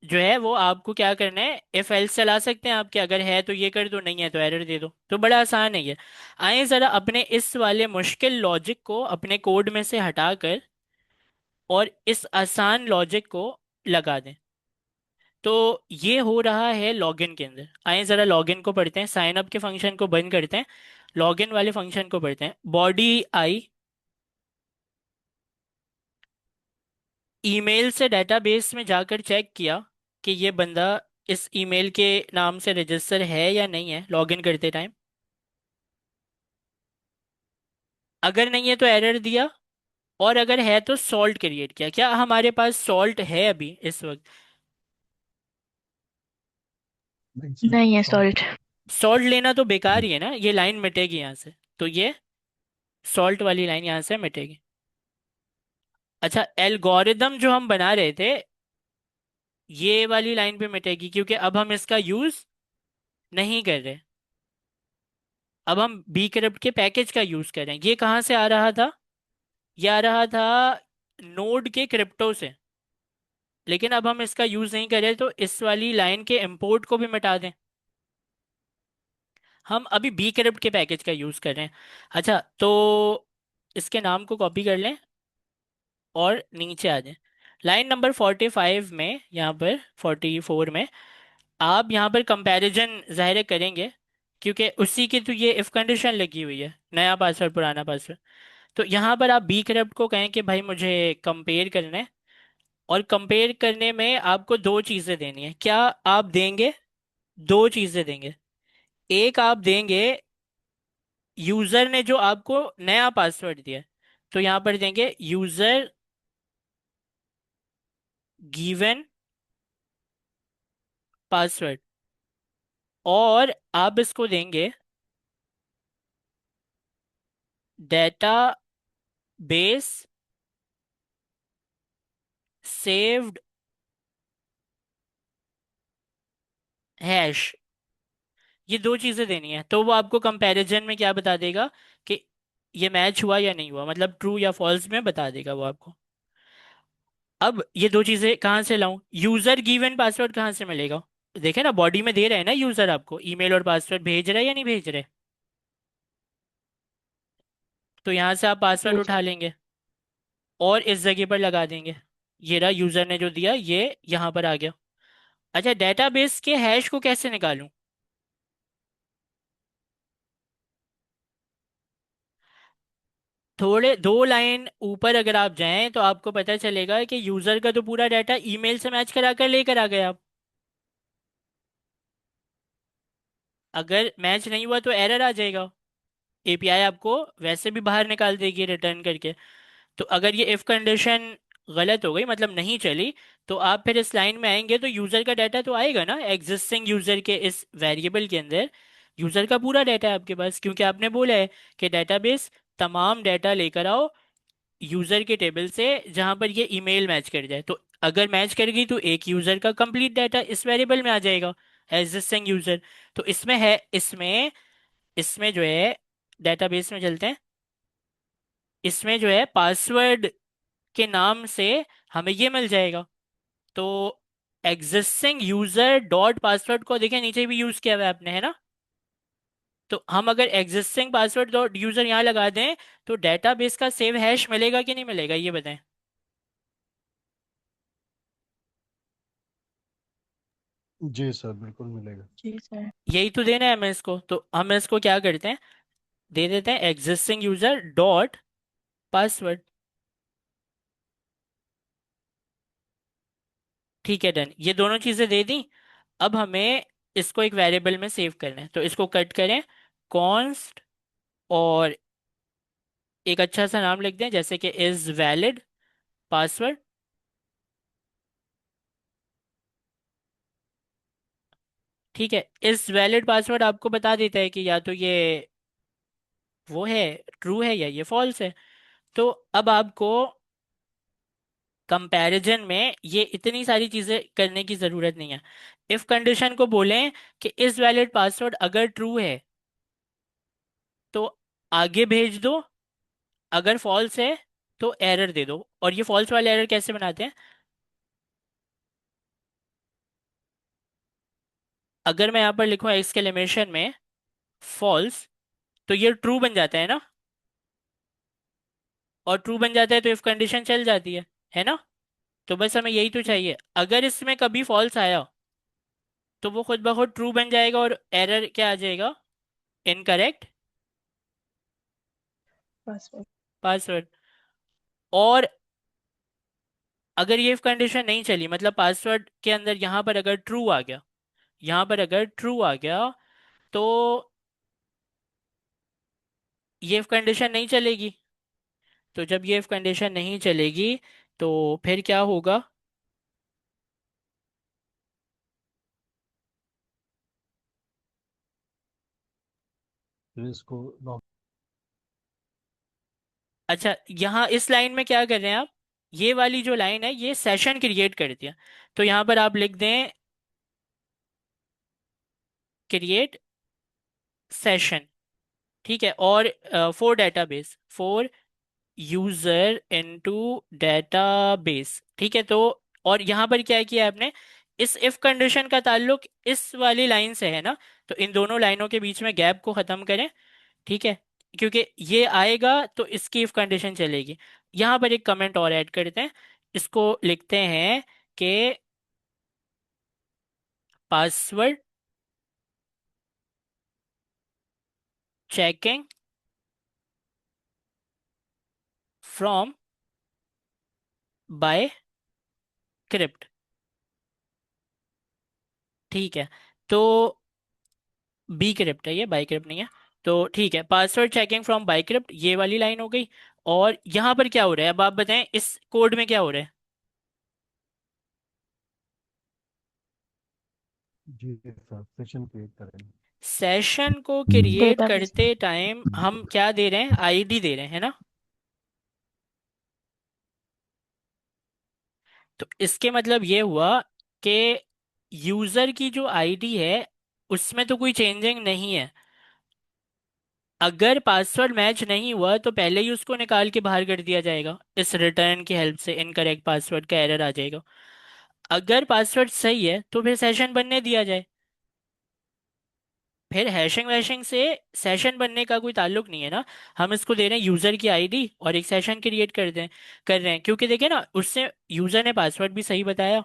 जो है वो आपको क्या करना है, इफ एल्स चला सकते हैं आपके, अगर है तो ये कर दो, नहीं है तो एरर दे दो। तो बड़ा आसान है ये। आइए जरा अपने इस वाले मुश्किल लॉजिक को अपने कोड में से हटाकर और इस आसान लॉजिक को लगा दें। तो ये हो रहा है लॉगिन के अंदर। आइए जरा लॉगिन को पढ़ते हैं, साइन अप के फंक्शन को बंद करते हैं, लॉगिन वाले फंक्शन को पढ़ते हैं। बॉडी आई ईमेल से डेटाबेस में जाकर चेक किया कि ये बंदा इस ईमेल के नाम से रजिस्टर है या नहीं है लॉगिन करते टाइम। अगर नहीं है तो एरर दिया, और अगर है तो सॉल्ट क्रिएट किया। क्या हमारे पास सॉल्ट है अभी इस वक्त? नहीं सर, नहीं है सॉल्ट। सॉल्ट। सॉल्ट लेना तो बेकार ही है ना, ये लाइन मिटेगी यहाँ से, तो ये सॉल्ट वाली लाइन यहाँ से मिटेगी। अच्छा, एल्गोरिदम जो हम बना रहे थे, ये वाली लाइन पे मिटेगी, क्योंकि अब हम इसका यूज नहीं कर रहे। अब हम बी करप्ट के पैकेज का यूज कर रहे हैं। ये कहाँ से आ रहा था? ये आ रहा था नोड के क्रिप्टो से, लेकिन अब हम इसका यूज नहीं कर रहे, तो इस वाली लाइन के इंपोर्ट को भी मिटा दें। हम अभी बी करप्ट के पैकेज का यूज कर रहे हैं। अच्छा, तो इसके नाम को कॉपी कर लें और नीचे आ जाए। लाइन नंबर 45 में, यहाँ पर 44 में आप यहाँ पर कंपैरिजन ज़ाहिर करेंगे, क्योंकि उसी की तो ये इफ कंडीशन लगी हुई है, नया पासवर्ड पुराना पासवर्ड। तो यहाँ पर आप बी करप्ट को कहें कि भाई मुझे कंपेयर करना है, और कंपेयर करने में आपको दो चीज़ें देनी है। क्या आप देंगे? दो चीज़ें देंगे। एक आप देंगे यूज़र ने जो आपको नया पासवर्ड दिया है, तो यहाँ पर देंगे यूज़र गिवन पासवर्ड, और आप इसको देंगे डेटा बेस सेव्ड हैश। ये दो चीजें देनी है, तो वो आपको कंपैरिजन में क्या बता देगा कि ये मैच हुआ या नहीं हुआ, मतलब ट्रू या फॉल्स में बता देगा वो आपको। अब ये दो चीजें कहाँ से लाऊं? यूजर गिवन पासवर्ड कहाँ से मिलेगा? देखे ना, बॉडी में दे रहे हैं ना यूजर, आपको ईमेल और पासवर्ड भेज रहे हैं या नहीं भेज रहे? तो यहाँ से आप पासवर्ड यस उठा लेंगे और इस जगह पर लगा देंगे। ये रहा यूजर ने जो दिया, ये यहाँ पर आ गया। अच्छा, डेटाबेस के हैश को कैसे निकालूं? थोड़े दो लाइन ऊपर अगर आप जाएं तो आपको पता चलेगा कि यूजर का तो पूरा डाटा ईमेल से मैच करा कर लेकर आ गए आप। अगर मैच नहीं हुआ तो एरर आ जाएगा, एपीआई आपको वैसे भी बाहर निकाल देगी रिटर्न करके। तो अगर ये इफ कंडीशन गलत हो गई, मतलब नहीं चली, तो आप फिर इस लाइन में आएंगे तो यूजर का डाटा तो आएगा ना, एग्जिस्टिंग यूजर के इस वेरिएबल के अंदर यूजर का पूरा डाटा है आपके पास, क्योंकि आपने बोला है कि डेटाबेस तमाम डाटा लेकर आओ यूजर के टेबल से जहां पर ये ईमेल मैच कर जाए। तो अगर मैच कर गई तो एक यूजर का कंप्लीट डाटा इस वेरिएबल में आ जाएगा, एग्जिस्टिंग यूजर। तो इसमें है, इसमें इसमें जो है, डेटाबेस में चलते हैं, इसमें जो है पासवर्ड के नाम से हमें ये मिल जाएगा। तो एग्जिस्टिंग यूजर डॉट पासवर्ड को देखें, नीचे भी यूज किया हुआ है आपने, है ना? तो हम अगर एग्जिस्टिंग पासवर्ड डॉट यूजर यहाँ लगा दें तो डेटाबेस का सेव हैश मिलेगा कि नहीं मिलेगा, ये बताएं। जी सर, बिल्कुल मिलेगा। जी सर। यही तो देना है हमें इसको, तो हम इसको क्या करते हैं, दे देते हैं एग्जिस्टिंग यूजर डॉट पासवर्ड। ठीक है, डन, ये दोनों चीजें दे दी। अब हमें इसको एक वेरिएबल में सेव करना है, तो इसको कट करें, कॉन्स्ट, और एक अच्छा सा नाम लिख दें जैसे कि इज वैलिड पासवर्ड। ठीक है, इस वैलिड पासवर्ड आपको बता देता है कि या तो ये वो है, ट्रू है, या ये फॉल्स है। तो अब आपको कंपैरिजन में ये इतनी सारी चीजें करने की जरूरत नहीं है। इफ कंडीशन को बोलें कि इस वैलिड पासवर्ड अगर ट्रू है तो आगे भेज दो, अगर फॉल्स है तो एरर दे दो। और ये फॉल्स वाले एरर कैसे बनाते हैं? अगर मैं यहाँ पर लिखूं एक्सक्लेमेशन में फॉल्स, तो ये ट्रू बन जाता है ना, और ट्रू बन जाता है तो इफ कंडीशन चल जाती है ना? तो बस हमें यही तो चाहिए। अगर इसमें कभी फॉल्स आया तो वो खुद ब खुद ट्रू बन जाएगा और एरर क्या आ जाएगा, इनकरेक्ट पासवर्ड। पासवर्ड। और अगर ये कंडीशन नहीं चली, मतलब पासवर्ड के अंदर यहाँ पर अगर ट्रू आ गया, यहाँ पर अगर ट्रू आ गया, तो ये कंडीशन नहीं चलेगी। तो जब ये कंडीशन नहीं चलेगी तो फिर क्या होगा? फिर इसको लॉक। अच्छा, यहाँ इस लाइन में क्या कर रहे हैं आप, ये वाली जो लाइन है ये सेशन क्रिएट कर दिया। तो यहाँ पर आप लिख दें क्रिएट सेशन। ठीक है, और for database, for user into database. ठीक है, तो और यहाँ पर क्या किया है आपने, इस इफ कंडीशन का ताल्लुक इस वाली लाइन से है ना, तो इन दोनों लाइनों के बीच में गैप को खत्म करें। ठीक है, क्योंकि ये आएगा तो इसकी इफ कंडीशन चलेगी। यहाँ पर एक कमेंट और ऐड करते हैं, इसको लिखते हैं कि password checking from by crypt. ठीक है, तो बी क्रिप्ट है, ये बाई क्रिप्ट नहीं है। तो ठीक है, password checking from by crypt, ये वाली लाइन हो गई। और यहाँ पर क्या हो रहा है, अब आप बताएं इस कोड में क्या हो रहा है। जी सर, सेशन क्रिएट करेंगे। सेशन को क्रिएट डेटाबेस। करते टाइम हम क्या दे रहे हैं, आईडी दे रहे हैं, है ना। तो इसके मतलब ये हुआ कि यूजर की जो आईडी है उसमें तो कोई चेंजिंग नहीं है। अगर पासवर्ड मैच नहीं हुआ तो पहले ही उसको निकाल के बाहर कर दिया जाएगा, इस रिटर्न की हेल्प से इनकरेक्ट पासवर्ड का एरर आ जाएगा। अगर पासवर्ड सही है तो फिर सेशन बनने दिया जाए। फिर हैशिंग वैशिंग से सेशन बनने का कोई ताल्लुक नहीं है ना। हम इसको दे रहे हैं यूजर की आईडी और एक सेशन क्रिएट कर रहे हैं, क्योंकि देखिए ना, उससे यूजर ने पासवर्ड भी सही बताया,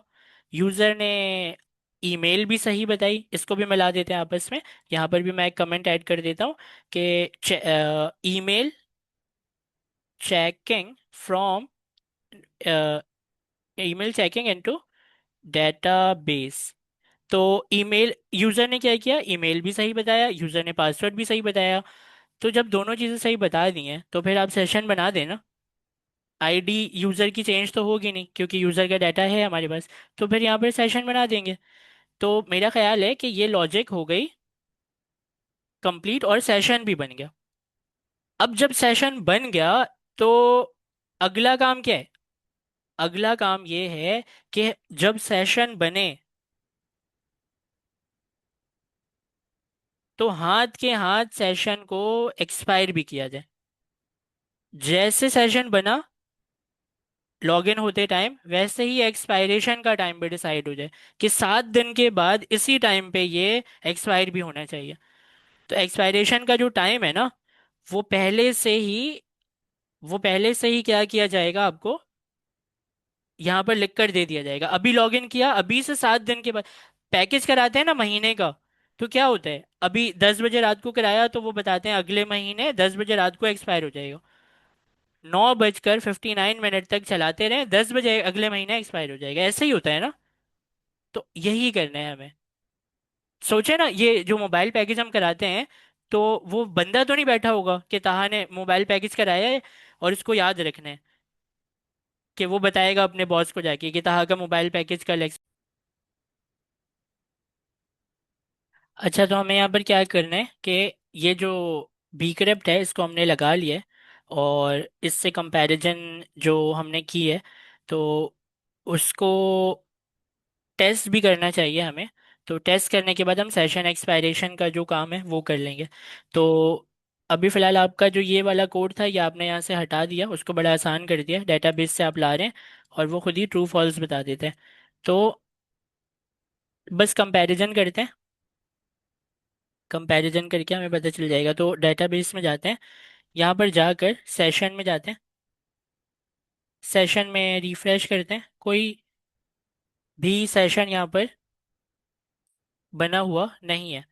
यूजर ने ईमेल भी सही बताई, इसको भी मिला देते हैं आपस में। यहाँ पर भी मैं एक कमेंट ऐड कर देता हूँ कि email checking from email checking into database. तो ईमेल यूजर ने क्या किया, ईमेल भी सही बताया, यूजर ने पासवर्ड भी सही बताया। तो जब दोनों चीजें सही बता दी हैं तो फिर आप सेशन बना देना। आईडी यूजर की चेंज तो होगी नहीं क्योंकि यूजर का डाटा है हमारे पास। तो फिर यहाँ पर सेशन बना देंगे। तो मेरा ख्याल है कि ये लॉजिक हो गई कंप्लीट और सेशन भी बन गया। अब जब सेशन बन गया तो अगला काम क्या है, अगला काम ये है कि जब सेशन बने तो हाथ के हाथ सेशन को एक्सपायर भी किया जाए। जैसे सेशन बना लॉगिन होते टाइम, वैसे ही एक्सपायरेशन का टाइम भी डिसाइड हो जाए कि 7 दिन के बाद इसी टाइम पे ये एक्सपायर भी होना चाहिए। तो एक्सपायरेशन का जो टाइम है ना, वो पहले से ही वो पहले से ही क्या किया जाएगा, आपको यहाँ पर लिख कर दे दिया जाएगा। अभी लॉगिन किया, अभी से 7 दिन के बाद पैकेज कराते हैं ना महीने का, तो क्या होता है, अभी 10 बजे रात को कराया तो वो बताते हैं अगले महीने 10 बजे रात को एक्सपायर हो जाएगा। 9:59 तक चलाते रहे, 10 बजे अगले महीने एक्सपायर हो जाएगा, ऐसे ही होता है ना। तो यही करना है हमें। सोचे ना, ये जो मोबाइल पैकेज हम कराते हैं, तो वो बंदा तो नहीं बैठा होगा कि ताहा ने मोबाइल पैकेज कराया है और इसको याद रखना है, कि वो बताएगा अपने बॉस को जाके कि ताहा का मोबाइल पैकेज कल अच्छा, तो हमें यहाँ पर क्या करना है कि ये जो बीक्रिप्ट है इसको हमने लगा लिया है, और इससे कंपैरिजन जो हमने की है, तो उसको टेस्ट भी करना चाहिए हमें। तो टेस्ट करने के बाद हम सेशन एक्सपायरेशन का जो काम है वो कर लेंगे। तो अभी फ़िलहाल आपका जो ये वाला कोड था ये आपने यहाँ से हटा दिया, उसको बड़ा आसान कर दिया, डेटाबेस से आप ला रहे हैं और वो खुद ही ट्रू फॉल्स बता देते हैं। तो बस कंपैरिजन करते हैं, कंपैरिजन करके हमें पता चल जाएगा। तो डेटाबेस में जाते हैं, यहाँ पर जाकर सेशन में जाते हैं, सेशन में रिफ्रेश करते हैं, कोई भी सेशन यहाँ पर बना हुआ नहीं है।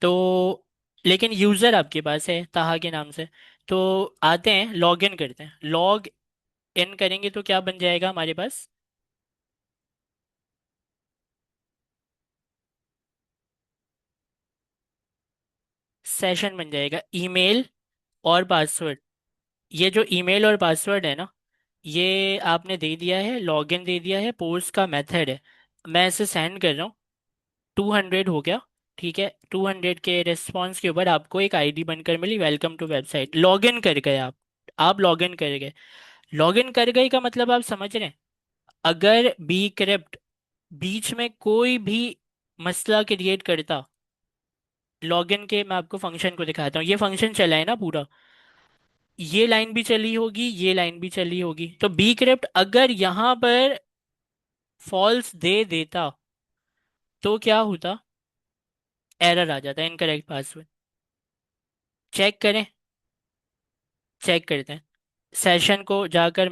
तो लेकिन यूज़र आपके पास है ताहा के नाम से। तो आते हैं, लॉग इन करते हैं, लॉग इन करेंगे तो क्या बन जाएगा हमारे पास, सेशन बन जाएगा, ईमेल और पासवर्ड। ये जो ईमेल और पासवर्ड है ना, ये आपने दे दिया है, लॉगिन दे दिया है, पोस्ट का मेथड है, मैं इसे सेंड कर रहा हूँ। 200 हो गया, ठीक है। 200 के रिस्पॉन्स के ऊपर आपको एक आईडी बनकर मिली, वेलकम टू वेबसाइट, लॉगिन कर गए आप लॉगिन कर गए। लॉगिन कर गए का मतलब आप समझ रहे हैं। अगर बी क्रिप्ट बीच में कोई भी मसला क्रिएट करता, लॉगिन के मैं आपको फंक्शन को दिखाता हूँ, ये फंक्शन चला है ना पूरा, ये लाइन भी चली होगी, ये लाइन भी चली होगी। तो बी क्रिप्ट अगर यहाँ पर फॉल्स दे देता तो क्या होता, एरर आ जाता, इनकरेक्ट पासवर्ड। चेक करें, चेक करते हैं। सेशन को जाकर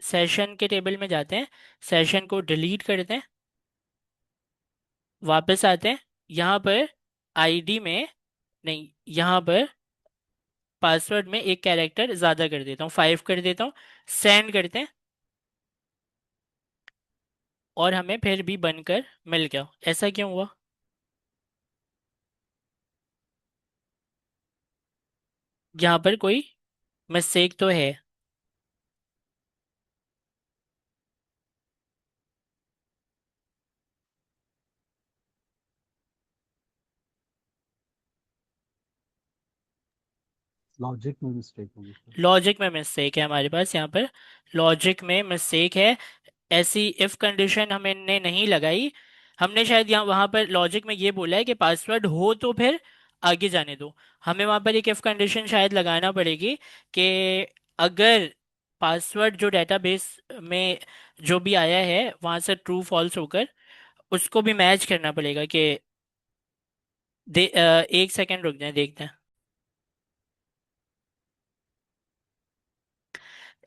सेशन के टेबल में जाते हैं, सेशन को डिलीट करते हैं, वापस आते हैं। यहाँ पर आईडी में, नहीं, यहाँ पर पासवर्ड में एक कैरेक्टर ज़्यादा कर देता हूँ, 5 कर देता हूँ। सेंड करते हैं, और हमें फिर भी बनकर मिल गया। ऐसा क्यों हुआ? यहाँ पर कोई मिस्टेक तो है। लॉजिक में मिस्टेक होगी सर। लॉजिक में मिस्टेक है हमारे पास, यहाँ पर लॉजिक में मिस्टेक है। ऐसी इफ कंडीशन हमने नहीं लगाई। हमने शायद यहाँ वहाँ पर लॉजिक में ये बोला है कि पासवर्ड हो तो फिर आगे जाने दो। हमें वहाँ पर एक इफ कंडीशन शायद लगाना पड़ेगी कि अगर पासवर्ड जो डेटाबेस में जो भी आया है वहाँ से ट्रू फॉल्स होकर, उसको भी मैच करना पड़ेगा कि एक सेकंड रुक जाए, देखते हैं।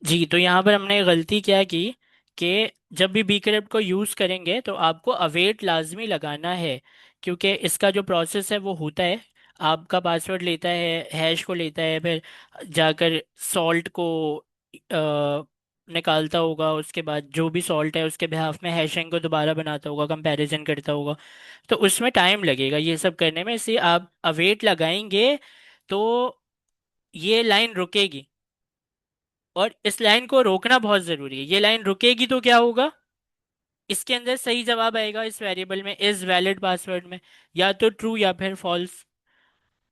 जी, तो यहाँ पर हमने गलती क्या की कि जब भी bcrypt को यूज़ करेंगे तो आपको अवेट लाजमी लगाना है, क्योंकि इसका जो प्रोसेस है वो होता है। आपका पासवर्ड लेता है, हैश को लेता है, फिर जाकर सॉल्ट को निकालता होगा, उसके बाद जो भी सॉल्ट है उसके बिहाफ में हैशिंग को दोबारा बनाता होगा, कंपैरिजन करता होगा। तो उसमें टाइम लगेगा ये सब करने में, इसलिए आप अवेट लगाएंगे तो ये लाइन रुकेगी। और इस लाइन को रोकना बहुत जरूरी है। ये लाइन रुकेगी तो क्या होगा, इसके अंदर सही जवाब आएगा इस वेरिएबल में, इज वैलिड पासवर्ड में, या तो ट्रू या फिर फॉल्स।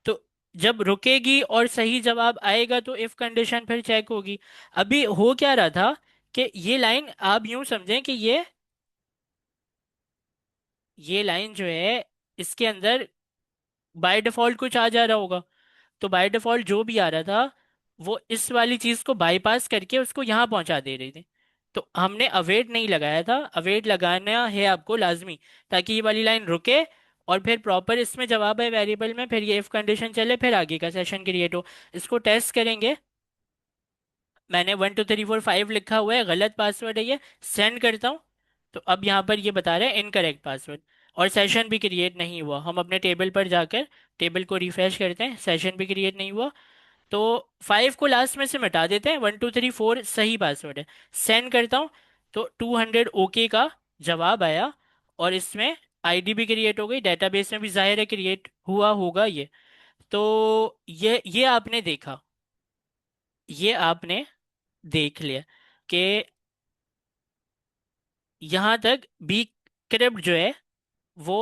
तो जब रुकेगी और सही जवाब आएगा तो इफ कंडीशन फिर चेक होगी। अभी हो क्या रहा था कि ये लाइन आप यूं समझें कि ये लाइन जो है इसके अंदर बाय डिफॉल्ट कुछ आ जा रहा होगा। तो बाय डिफॉल्ट जो भी आ रहा था वो इस वाली चीज को बाईपास करके उसको यहाँ पहुंचा दे रही थी। तो हमने अवेट नहीं लगाया था, अवेट लगाना है आपको लाजमी, ताकि ये वाली लाइन रुके और फिर प्रॉपर इसमें जवाब है वेरिएबल में, फिर ये इफ कंडीशन चले, फिर आगे का सेशन क्रिएट हो। इसको टेस्ट करेंगे। मैंने 1 2 3 4 5 लिखा हुआ है, गलत पासवर्ड है ये। सेंड करता हूँ, तो अब यहाँ पर ये बता रहे हैं इनकरेक्ट पासवर्ड, और सेशन भी क्रिएट नहीं हुआ। हम अपने टेबल पर जाकर टेबल को रिफ्रेश करते हैं, सेशन भी क्रिएट नहीं हुआ। तो 5 को लास्ट में से मिटा देते हैं, 1 2 3 4 सही पासवर्ड है। सेंड करता हूँ, तो 200 ओके का जवाब आया, और इसमें आईडी भी क्रिएट हो गई, डेटाबेस में भी जाहिर है क्रिएट हुआ होगा ये। तो ये आपने देखा, ये आपने देख लिया कि यहाँ तक बी क्रिप्ट जो है वो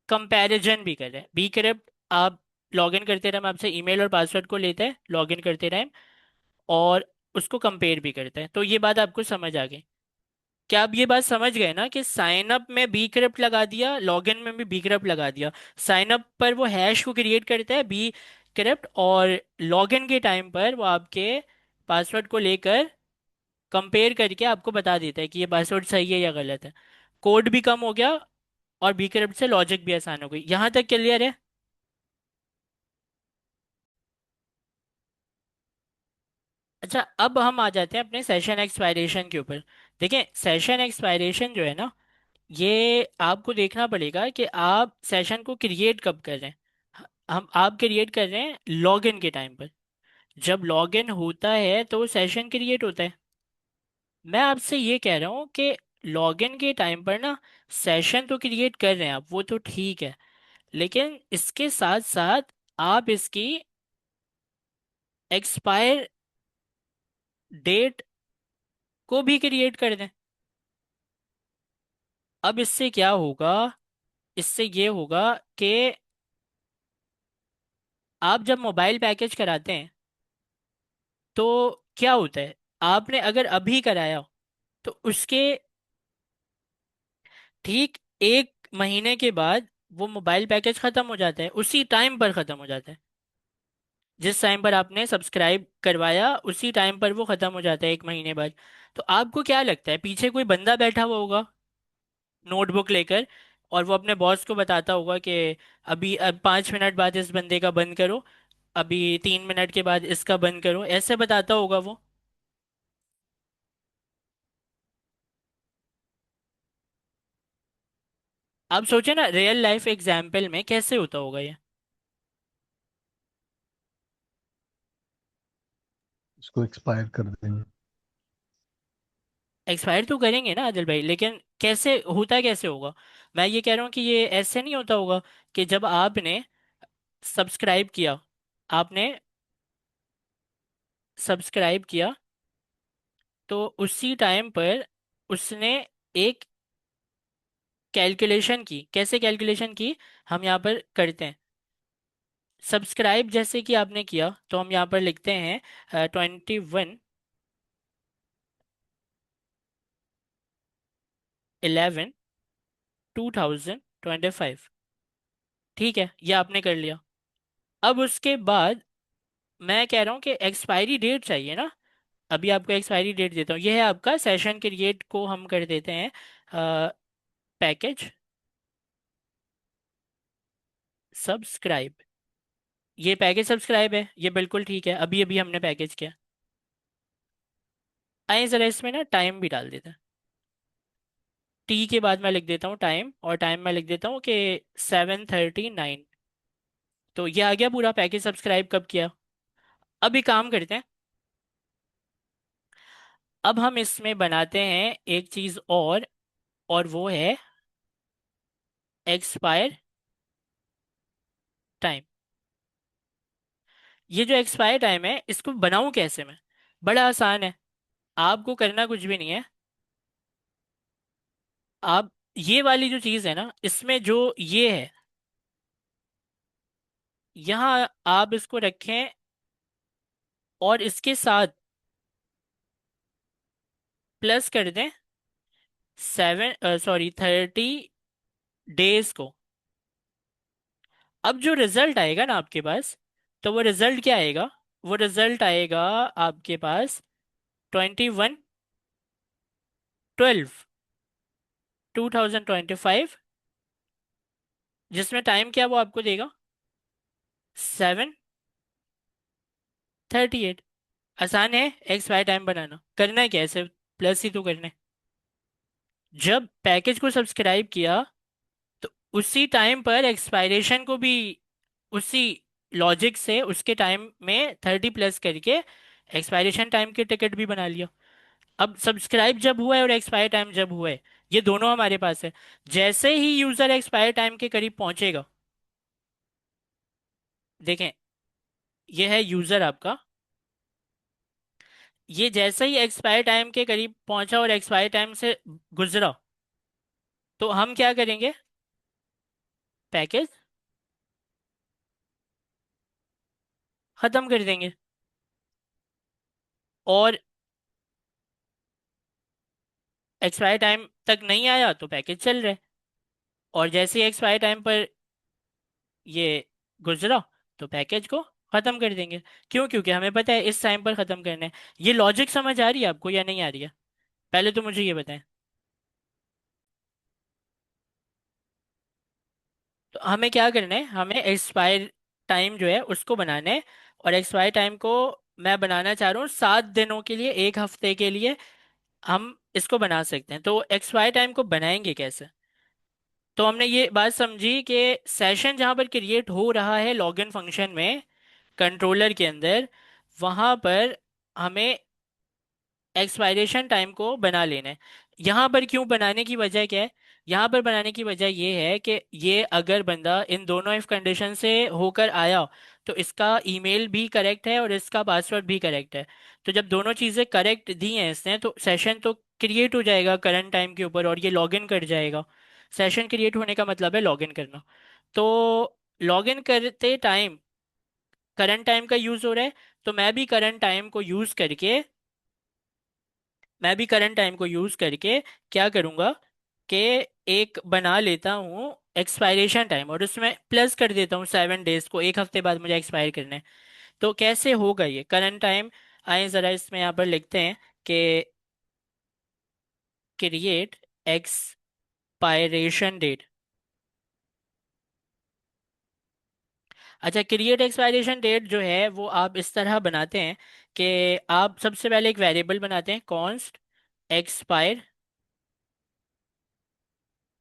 कंपैरिजन भी कर रहे हैं। बी क्रिप्ट आप लॉगिन करते टाइम आपसे ईमेल और पासवर्ड को लेते हैं लॉगिन करते टाइम, और उसको कंपेयर भी करते हैं। तो ये बात आपको समझ आ गई? क्या आप ये बात समझ गए ना कि साइन अप में बी क्रिप्ट लगा दिया, लॉगिन में भी बी क्रिप्ट लगा दिया। साइन अप पर वो हैश को क्रिएट करता है बी क्रिप्ट, और लॉगिन के टाइम पर वो आपके पासवर्ड को लेकर कंपेयर करके आपको बता देता है कि ये पासवर्ड सही है या गलत है। कोड भी कम हो गया, और बी क्रिप्ट से लॉजिक भी आसान हो गई। यहाँ तक क्लियर है? अच्छा, अब हम आ जाते हैं अपने सेशन एक्सपायरेशन के ऊपर। देखें, सेशन एक्सपायरेशन जो है ना, ये आपको देखना पड़ेगा कि आप सेशन को क्रिएट कब कर रहे हैं। हम आप क्रिएट कर रहे हैं लॉगिन के टाइम पर। जब लॉगिन होता है तो सेशन क्रिएट होता है। मैं आपसे ये कह रहा हूँ कि लॉगिन के टाइम पर ना सेशन तो क्रिएट कर रहे हैं आप, वो तो ठीक है, लेकिन इसके साथ साथ आप इसकी एक्सपायर डेट को भी क्रिएट कर दें। अब इससे क्या होगा? इससे ये होगा कि आप जब मोबाइल पैकेज कराते हैं तो क्या होता है, आपने अगर अभी कराया तो उसके ठीक 1 महीने के बाद वो मोबाइल पैकेज खत्म हो जाता है, उसी टाइम पर खत्म हो जाता है। जिस टाइम पर आपने सब्सक्राइब करवाया उसी टाइम पर वो खत्म हो जाता है 1 महीने बाद। तो आपको क्या लगता है, पीछे कोई बंदा बैठा हुआ होगा नोटबुक लेकर, और वो अपने बॉस को बताता होगा कि अभी अब 5 मिनट बाद इस बंदे का बंद करो, अभी 3 मिनट के बाद इसका बंद करो, ऐसे बताता होगा वो। आप सोचे ना रियल लाइफ एग्जाम्पल में कैसे होता होगा ये। उसको एक्सपायर कर देंगे। एक्सपायर तो करेंगे ना आदिल भाई, लेकिन कैसे होता कैसे होगा। मैं ये कह रहा हूँ कि ये ऐसे नहीं होता होगा कि जब आपने सब्सक्राइब किया, आपने सब्सक्राइब किया तो उसी टाइम पर उसने एक कैलकुलेशन की। कैसे कैलकुलेशन की, हम यहाँ पर करते हैं। सब्सक्राइब जैसे कि आपने किया तो हम यहाँ पर लिखते हैं 21/11/2025। ठीक है, ये आपने कर लिया। अब उसके बाद मैं कह रहा हूँ कि एक्सपायरी डेट चाहिए ना। अभी आपको एक्सपायरी डेट देता हूँ, ये है आपका सेशन क्रिएट को हम कर देते हैं पैकेज सब्सक्राइब। ये पैकेज सब्सक्राइब है, ये बिल्कुल ठीक है, अभी अभी हमने पैकेज किया। आइए जरा इसमें ना टाइम भी डाल देते हैं। टी के बाद मैं लिख देता हूँ टाइम, और टाइम मैं लिख देता हूँ कि 7:39। तो ये आ गया पूरा पैकेज सब्सक्राइब कब किया। अब एक काम करते हैं, अब हम इसमें बनाते हैं एक चीज और वो है एक्सपायर टाइम। ये जो एक्सपायर टाइम है इसको बनाऊं कैसे मैं। बड़ा आसान है, आपको करना कुछ भी नहीं है। आप ये वाली जो चीज है ना, इसमें जो ये है, यहाँ आप इसको रखें और इसके साथ प्लस कर दें 30 डेज को। अब जो रिजल्ट आएगा ना आपके पास, तो वो रिजल्ट क्या आएगा। वो रिजल्ट आएगा आपके पास 21/12/2025, जिसमें टाइम क्या वो आपको देगा 7:38। आसान है एक्स वाई टाइम बनाना, करना है क्या है, सिर्फ प्लस ही तो करना है। जब पैकेज को सब्सक्राइब किया तो उसी टाइम पर एक्सपायरेशन को भी उसी लॉजिक से उसके टाइम में 30 प्लस करके एक्सपायरेशन टाइम के टिकट भी बना लिया। अब सब्सक्राइब जब हुआ है और एक्सपायर टाइम जब हुआ है, ये दोनों हमारे पास है। जैसे ही यूजर एक्सपायर टाइम के करीब पहुंचेगा, देखें ये है यूजर आपका, ये जैसे ही एक्सपायर टाइम के करीब पहुंचा और एक्सपायर टाइम से गुजरा, तो हम क्या करेंगे, पैकेज खत्म कर देंगे। और एक्सपायर टाइम तक नहीं आया तो पैकेज चल रहा है। और जैसे ही एक्सपायर टाइम पर ये गुजरा तो पैकेज को खत्म कर देंगे। क्यों, क्योंकि हमें पता है इस टाइम पर खत्म करना है। ये लॉजिक समझ आ रही है आपको या नहीं आ रही है, पहले तो मुझे ये बताएं। तो हमें क्या करना है, हमें एक्सपायर टाइम जो है उसको बनाना है। और एक्सपायर टाइम को मैं बनाना चाह रहा हूँ 7 दिनों के लिए, एक हफ्ते के लिए हम इसको बना सकते हैं। तो एक्सपायर टाइम को बनाएंगे कैसे। तो हमने ये बात समझी कि सेशन जहां पर क्रिएट हो रहा है लॉगिन फंक्शन में, कंट्रोलर के अंदर, वहां पर हमें एक्सपायरेशन टाइम को बना लेना है। यहाँ पर क्यों बनाने की वजह क्या है, यहाँ पर बनाने की वजह ये है कि ये अगर बंदा इन दोनों इफ कंडीशन से होकर आया तो इसका ईमेल भी करेक्ट है और इसका पासवर्ड भी करेक्ट है। तो जब दोनों चीज़ें करेक्ट दी हैं इसने, तो सेशन तो क्रिएट हो जाएगा करंट टाइम के ऊपर और ये लॉगिन कर जाएगा। सेशन क्रिएट होने का मतलब है लॉगिन करना। तो लॉगिन करते टाइम करंट टाइम का यूज़ हो रहा है, तो मैं भी करंट टाइम को यूज करके क्या करूंगा कि एक बना लेता हूँ एक्सपायरेशन टाइम और उसमें प्लस कर देता हूँ 7 डेज को, एक हफ्ते बाद मुझे एक्सपायर करना है। तो कैसे होगा ये करंट टाइम। आए जरा इसमें यहाँ पर लिखते हैं कि क्रिएट एक्सपायरेशन डेट। अच्छा, क्रिएट एक्सपायरेशन डेट जो है वो आप इस तरह बनाते हैं कि आप सबसे पहले एक वेरिएबल बनाते हैं, कॉन्स्ट एक्सपायर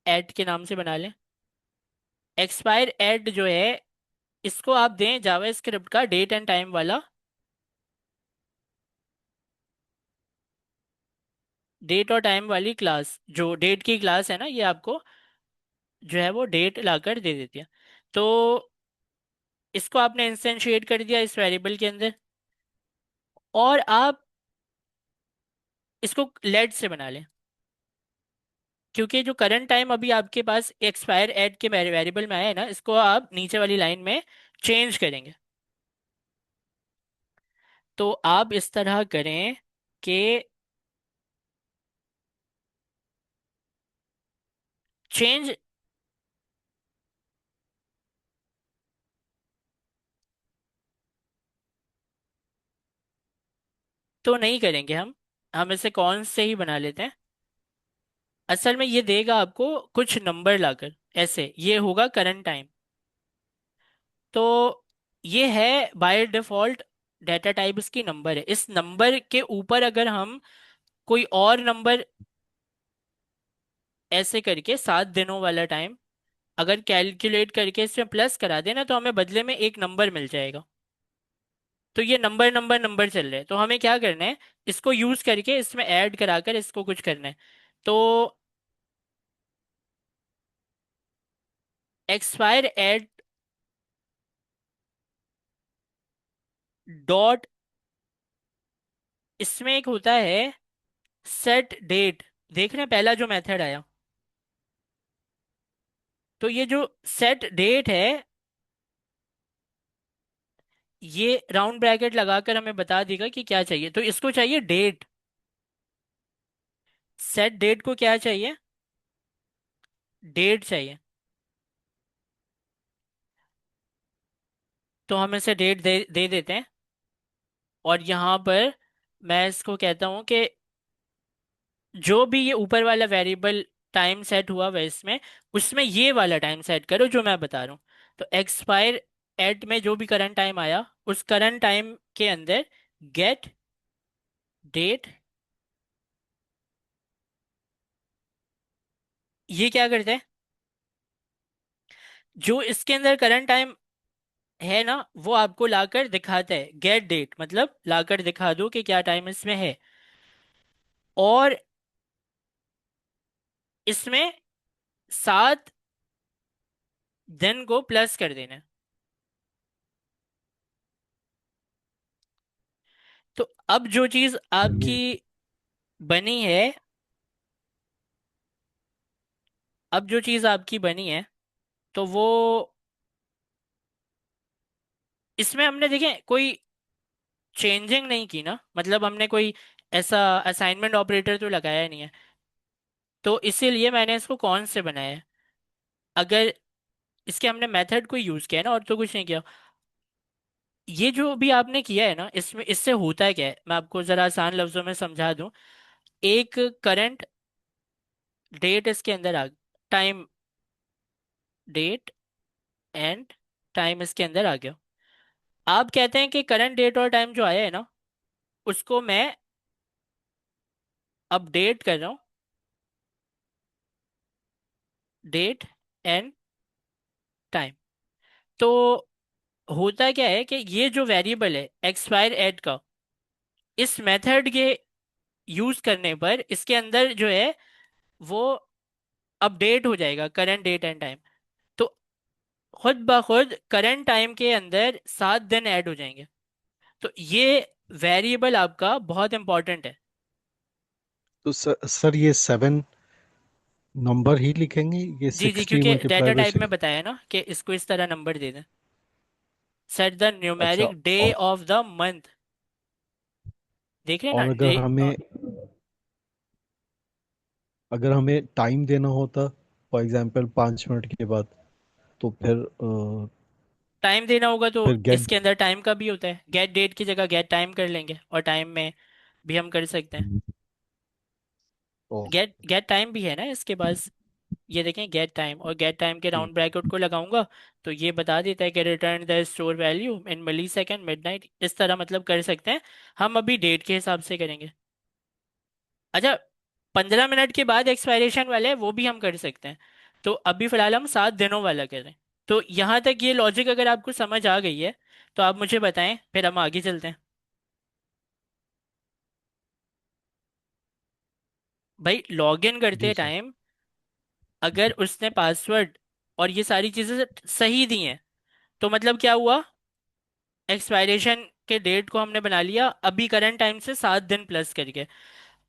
एट के नाम से बना लें। एक्सपायर एट जो है इसको आप दें जावा स्क्रिप्ट का डेट एंड टाइम वाला, डेट और टाइम वाली क्लास, जो डेट की क्लास है ना, ये आपको जो है वो डेट लाकर दे देती है। तो इसको आपने इंस्टेंशिएट कर दिया इस वेरिएबल के अंदर, और आप इसको लेट से बना लें, क्योंकि जो करंट टाइम अभी आपके पास एक्सपायर एट के वेरिएबल में आया है ना, इसको आप नीचे वाली लाइन में चेंज करेंगे। तो आप इस तरह करें कि चेंज तो नहीं करेंगे हम इसे कौन से ही बना लेते हैं। असल में ये देगा आपको कुछ नंबर लाकर, ऐसे ये होगा करंट टाइम। तो ये है बाय डिफॉल्ट डेटा टाइप, इसकी नंबर है। इस नंबर के ऊपर अगर हम कोई और नंबर ऐसे करके 7 दिनों वाला टाइम अगर कैलकुलेट करके इसमें प्लस करा देना, तो हमें बदले में एक नंबर मिल जाएगा। तो ये नंबर नंबर नंबर चल रहे हैं, तो हमें क्या करना है, इसको यूज करके इसमें ऐड कराकर इसको कुछ करना है। तो एक्सपायर एट डॉट, इसमें एक होता है सेट डेट। देख रहे हैं पहला जो मेथड आया, तो ये जो सेट डेट है, ये राउंड ब्रैकेट लगाकर हमें बता देगा कि क्या चाहिए। तो इसको चाहिए डेट, सेट डेट को क्या चाहिए, डेट चाहिए। तो हम इसे डेट दे देते हैं, और यहाँ पर मैं इसको कहता हूँ कि जो भी ये ऊपर वाला वेरिएबल टाइम सेट हुआ हुआ है इसमें, उसमें ये वाला टाइम सेट करो जो मैं बता रहा हूँ। तो एक्सपायर एट में जो भी करंट टाइम आया, उस करंट टाइम के अंदर गेट डेट, ये क्या करते हैं, जो इसके अंदर करंट टाइम है ना, वो आपको लाकर दिखाता है। गेट डेट मतलब लाकर दिखा दो कि क्या टाइम इसमें है, और इसमें 7 दिन को प्लस कर देना है। तो अब जो चीज सर आपकी ये बनी है, अब जो चीज आपकी बनी है, तो वो इसमें हमने देखे कोई चेंजिंग नहीं की ना, मतलब हमने कोई ऐसा असाइनमेंट ऑपरेटर तो लगाया नहीं है। तो इसीलिए मैंने इसको कौन से बनाया है। अगर इसके हमने मेथड को यूज किया है ना, और तो कुछ नहीं किया। ये जो भी आपने किया है ना, इसमें इससे होता है क्या है, मैं आपको जरा आसान लफ्जों में समझा दूं। एक करंट डेट इसके अंदर आ, टाइम डेट एंड टाइम इसके अंदर आ गया। आप कहते हैं कि करंट डेट और टाइम जो आया है ना, उसको मैं अपडेट कर रहा हूँ, डेट एंड टाइम। तो होता क्या है कि ये जो वेरिएबल है एक्सपायर एट का, इस मेथड के यूज करने पर इसके अंदर जो है वो अपडेट हो जाएगा करंट डेट एंड टाइम। तो खुद ब खुद करंट टाइम के अंदर 7 दिन ऐड हो जाएंगे। तो ये वेरिएबल आपका बहुत इंपॉर्टेंट है। तो सर ये 7 नंबर ही लिखेंगे, ये जी जी, 60 क्योंकि मल्टीप्लाई डेटा बाई टाइप में 6? बताया ना कि इसको इस तरह नंबर दे दें। सेट द अच्छा। न्यूमेरिक डे और ऑफ द मंथ, देख रहे हैं ना और डे। अगर हमें टाइम देना होता, फॉर एग्जांपल 5 मिनट के बाद, तो टाइम देना होगा तो फिर गेट। इसके अंदर टाइम का भी होता है, गेट डेट की जगह गेट टाइम कर लेंगे, और टाइम में भी हम कर सकते हैं। ओ, गेट गेट टाइम भी है ना इसके पास। ये देखें गेट टाइम, और गेट टाइम के जी। राउंड ब्रैकेट को लगाऊंगा तो ये बता देता है कि return the store value in millisecond midnight, इस तरह मतलब कर सकते हैं। हम अभी डेट के हिसाब से करेंगे। अच्छा, 15 मिनट के बाद एक्सपायरेशन वाला है वो भी हम कर सकते हैं। तो अभी फिलहाल हम 7 दिनों वाला कर रहे हैं। तो यहाँ तक ये लॉजिक अगर आपको समझ आ गई है तो आप मुझे बताएं, फिर हम आगे चलते हैं। भाई लॉग इन जी करते सर। टाइम अगर उसने पासवर्ड और ये सारी चीजें सही दी हैं तो मतलब क्या हुआ, एक्सपायरेशन के डेट को हमने बना लिया अभी करंट टाइम से 7 दिन प्लस करके।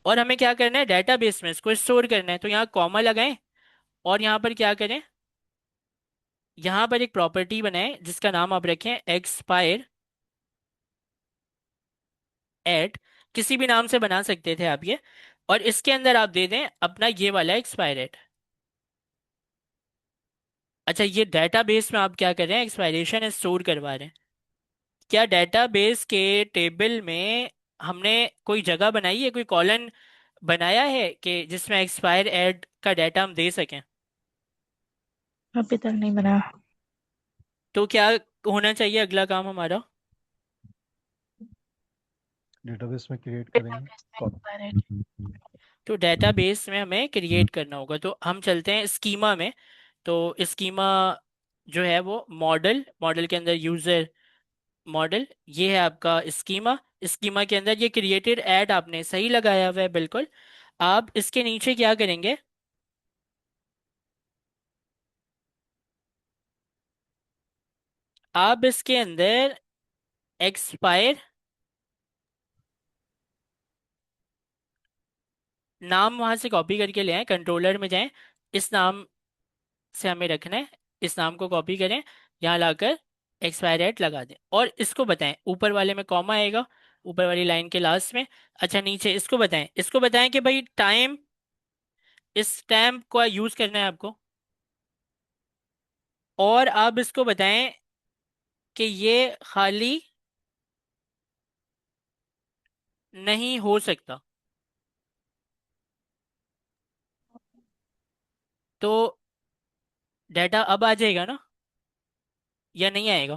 और हमें क्या करना है, डेटाबेस में इसको स्टोर करना है, तो यहाँ कॉमा लगाएं और यहाँ पर क्या करें, यहाँ पर एक प्रॉपर्टी बनाएं जिसका नाम आप रखें एक्सपायर एट, किसी भी नाम से बना सकते थे आप ये, और इसके अंदर आप दे दें अपना ये वाला एक्सपायर एट। अच्छा, ये डेटाबेस में आप क्या कर रहे हैं, एक्सपायरेशन स्टोर करवा रहे हैं। क्या डेटाबेस के टेबल में हमने कोई जगह बनाई है, कोई कॉलन बनाया है कि जिसमें एक्सपायर एड का डाटा हम दे सकें? अभी तक नहीं बना। तो क्या होना चाहिए अगला काम हमारा? डेटाबेस में क्रिएट करेंगे डेटाबेस में कॉलम। एक्सपायर। तो डेटाबेस में हमें क्रिएट करना होगा, तो हम चलते हैं स्कीमा में। तो स्कीमा जो है वो मॉडल, मॉडल के अंदर यूजर मॉडल, ये है आपका स्कीमा। स्कीमा के अंदर ये क्रिएटेड ऐड आपने सही लगाया हुआ है बिल्कुल। आप इसके नीचे क्या करेंगे, आप इसके अंदर एक्सपायर नाम वहां से कॉपी करके ले आए, कंट्रोलर में जाएं, इस नाम से हमें रखना है, इस नाम को कॉपी करें, यहाँ लाकर एक्सपायर डेट लगा दें और इसको बताएं, ऊपर वाले में कॉमा आएगा, ऊपर वाली लाइन के लास्ट में। अच्छा नीचे इसको बताएं, इसको बताएं कि भाई टाइम, इस स्टैम्प का यूज करना है आपको, और आप इसको बताएं कि ये खाली नहीं हो सकता। तो डाटा अब आ जाएगा ना, या नहीं आएगा?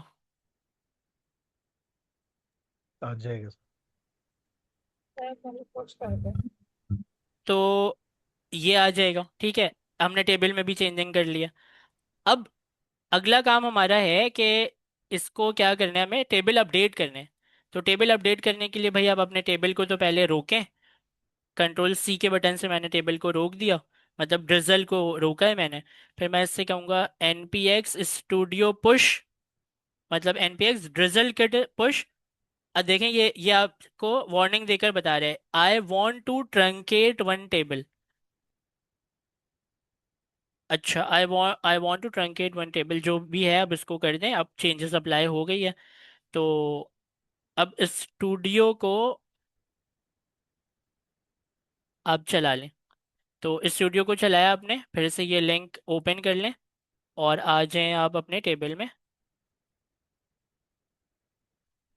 आ जाएगा तो ये आ जाएगा, ठीक है। हमने टेबल में भी चेंजिंग कर लिया। अब अगला काम हमारा है कि इसको क्या करना है, हमें टेबल अपडेट करने हैं। तो टेबल अपडेट करने के लिए भाई आप अपने टेबल को तो पहले रोकें, कंट्रोल सी के बटन से मैंने टेबल को रोक दिया, मतलब ड्रिजल को रोका है मैंने। फिर मैं इससे कहूँगा npx स्टूडियो पुश, मतलब npx ड्रिजल किट पुश। अब देखें ये आपको वार्निंग देकर बता रहे हैं, I want to truncate one table. अच्छा, I want to truncate one table जो भी है अब इसको कर दें, अब चेंजेस अप्लाई हो गई है। तो अब इस स्टूडियो को आप चला लें। तो इस स्टूडियो को चलाया आपने, फिर से ये लिंक ओपन कर लें और आ जाएं आप अपने टेबल में।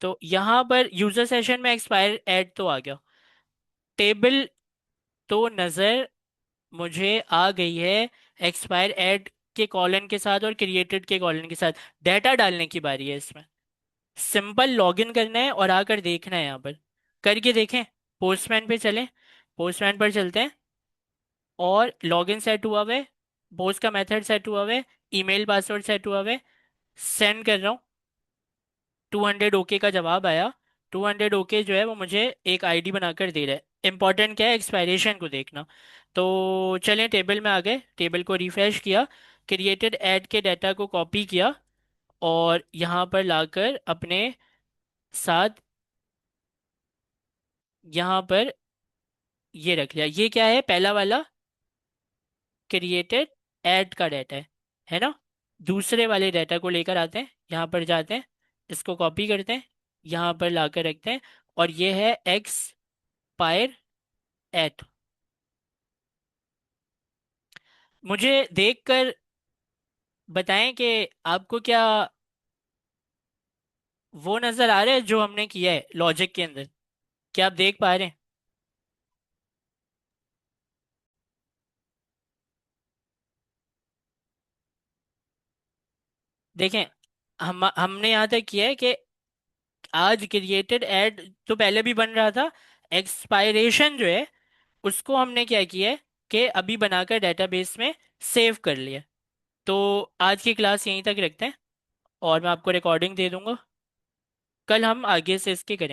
तो यहाँ पर यूजर सेशन में एक्सपायर ऐड तो आ गया, टेबल तो नज़र मुझे आ गई है एक्सपायर ऐड के कॉलन के साथ और क्रिएटेड के कॉलन के साथ। डाटा डालने की बारी है इसमें, सिंपल लॉगिन करना है और आकर देखना है यहाँ पर, करके देखें। पोस्टमैन पे चलें, पोस्टमैन पर चलते हैं और लॉगिन सेट हुआ हुआ है, पोस्ट का मेथड सेट हुआ हुआ है, ईमेल पासवर्ड सेट हुआ हुआ है, सेंड कर रहा हूँ। 200 ओके का जवाब आया। 200 ओके जो है वो मुझे एक आईडी बनाकर दे रहा है। इंपॉर्टेंट क्या है, एक्सपायरेशन को देखना। तो चलें टेबल में आ गए, टेबल को रिफ्रेश किया, क्रिएटेड ऐड के डाटा को कॉपी किया और यहाँ पर लाकर अपने साथ यहाँ पर ये रख लिया। ये क्या है, पहला वाला क्रिएटेड ऐड का डाटा है ना। दूसरे वाले डाटा को लेकर आते हैं, यहाँ पर जाते हैं, इसको कॉपी करते हैं, यहाँ पर लाकर रखते हैं, और ये है एक्सपायर एट। मुझे देखकर बताएं कि आपको क्या वो नजर आ रहा है जो हमने किया है लॉजिक के अंदर, क्या आप देख पा रहे हैं? देखें, हमने यहाँ तक किया है कि आज क्रिएटेड एड तो पहले भी बन रहा था, एक्सपायरेशन जो है उसको हमने क्या किया है कि अभी बनाकर डेटाबेस में सेव कर लिया। तो आज की क्लास यहीं तक रखते हैं, और मैं आपको रिकॉर्डिंग दे दूंगा, कल हम आगे से इसके करेंगे।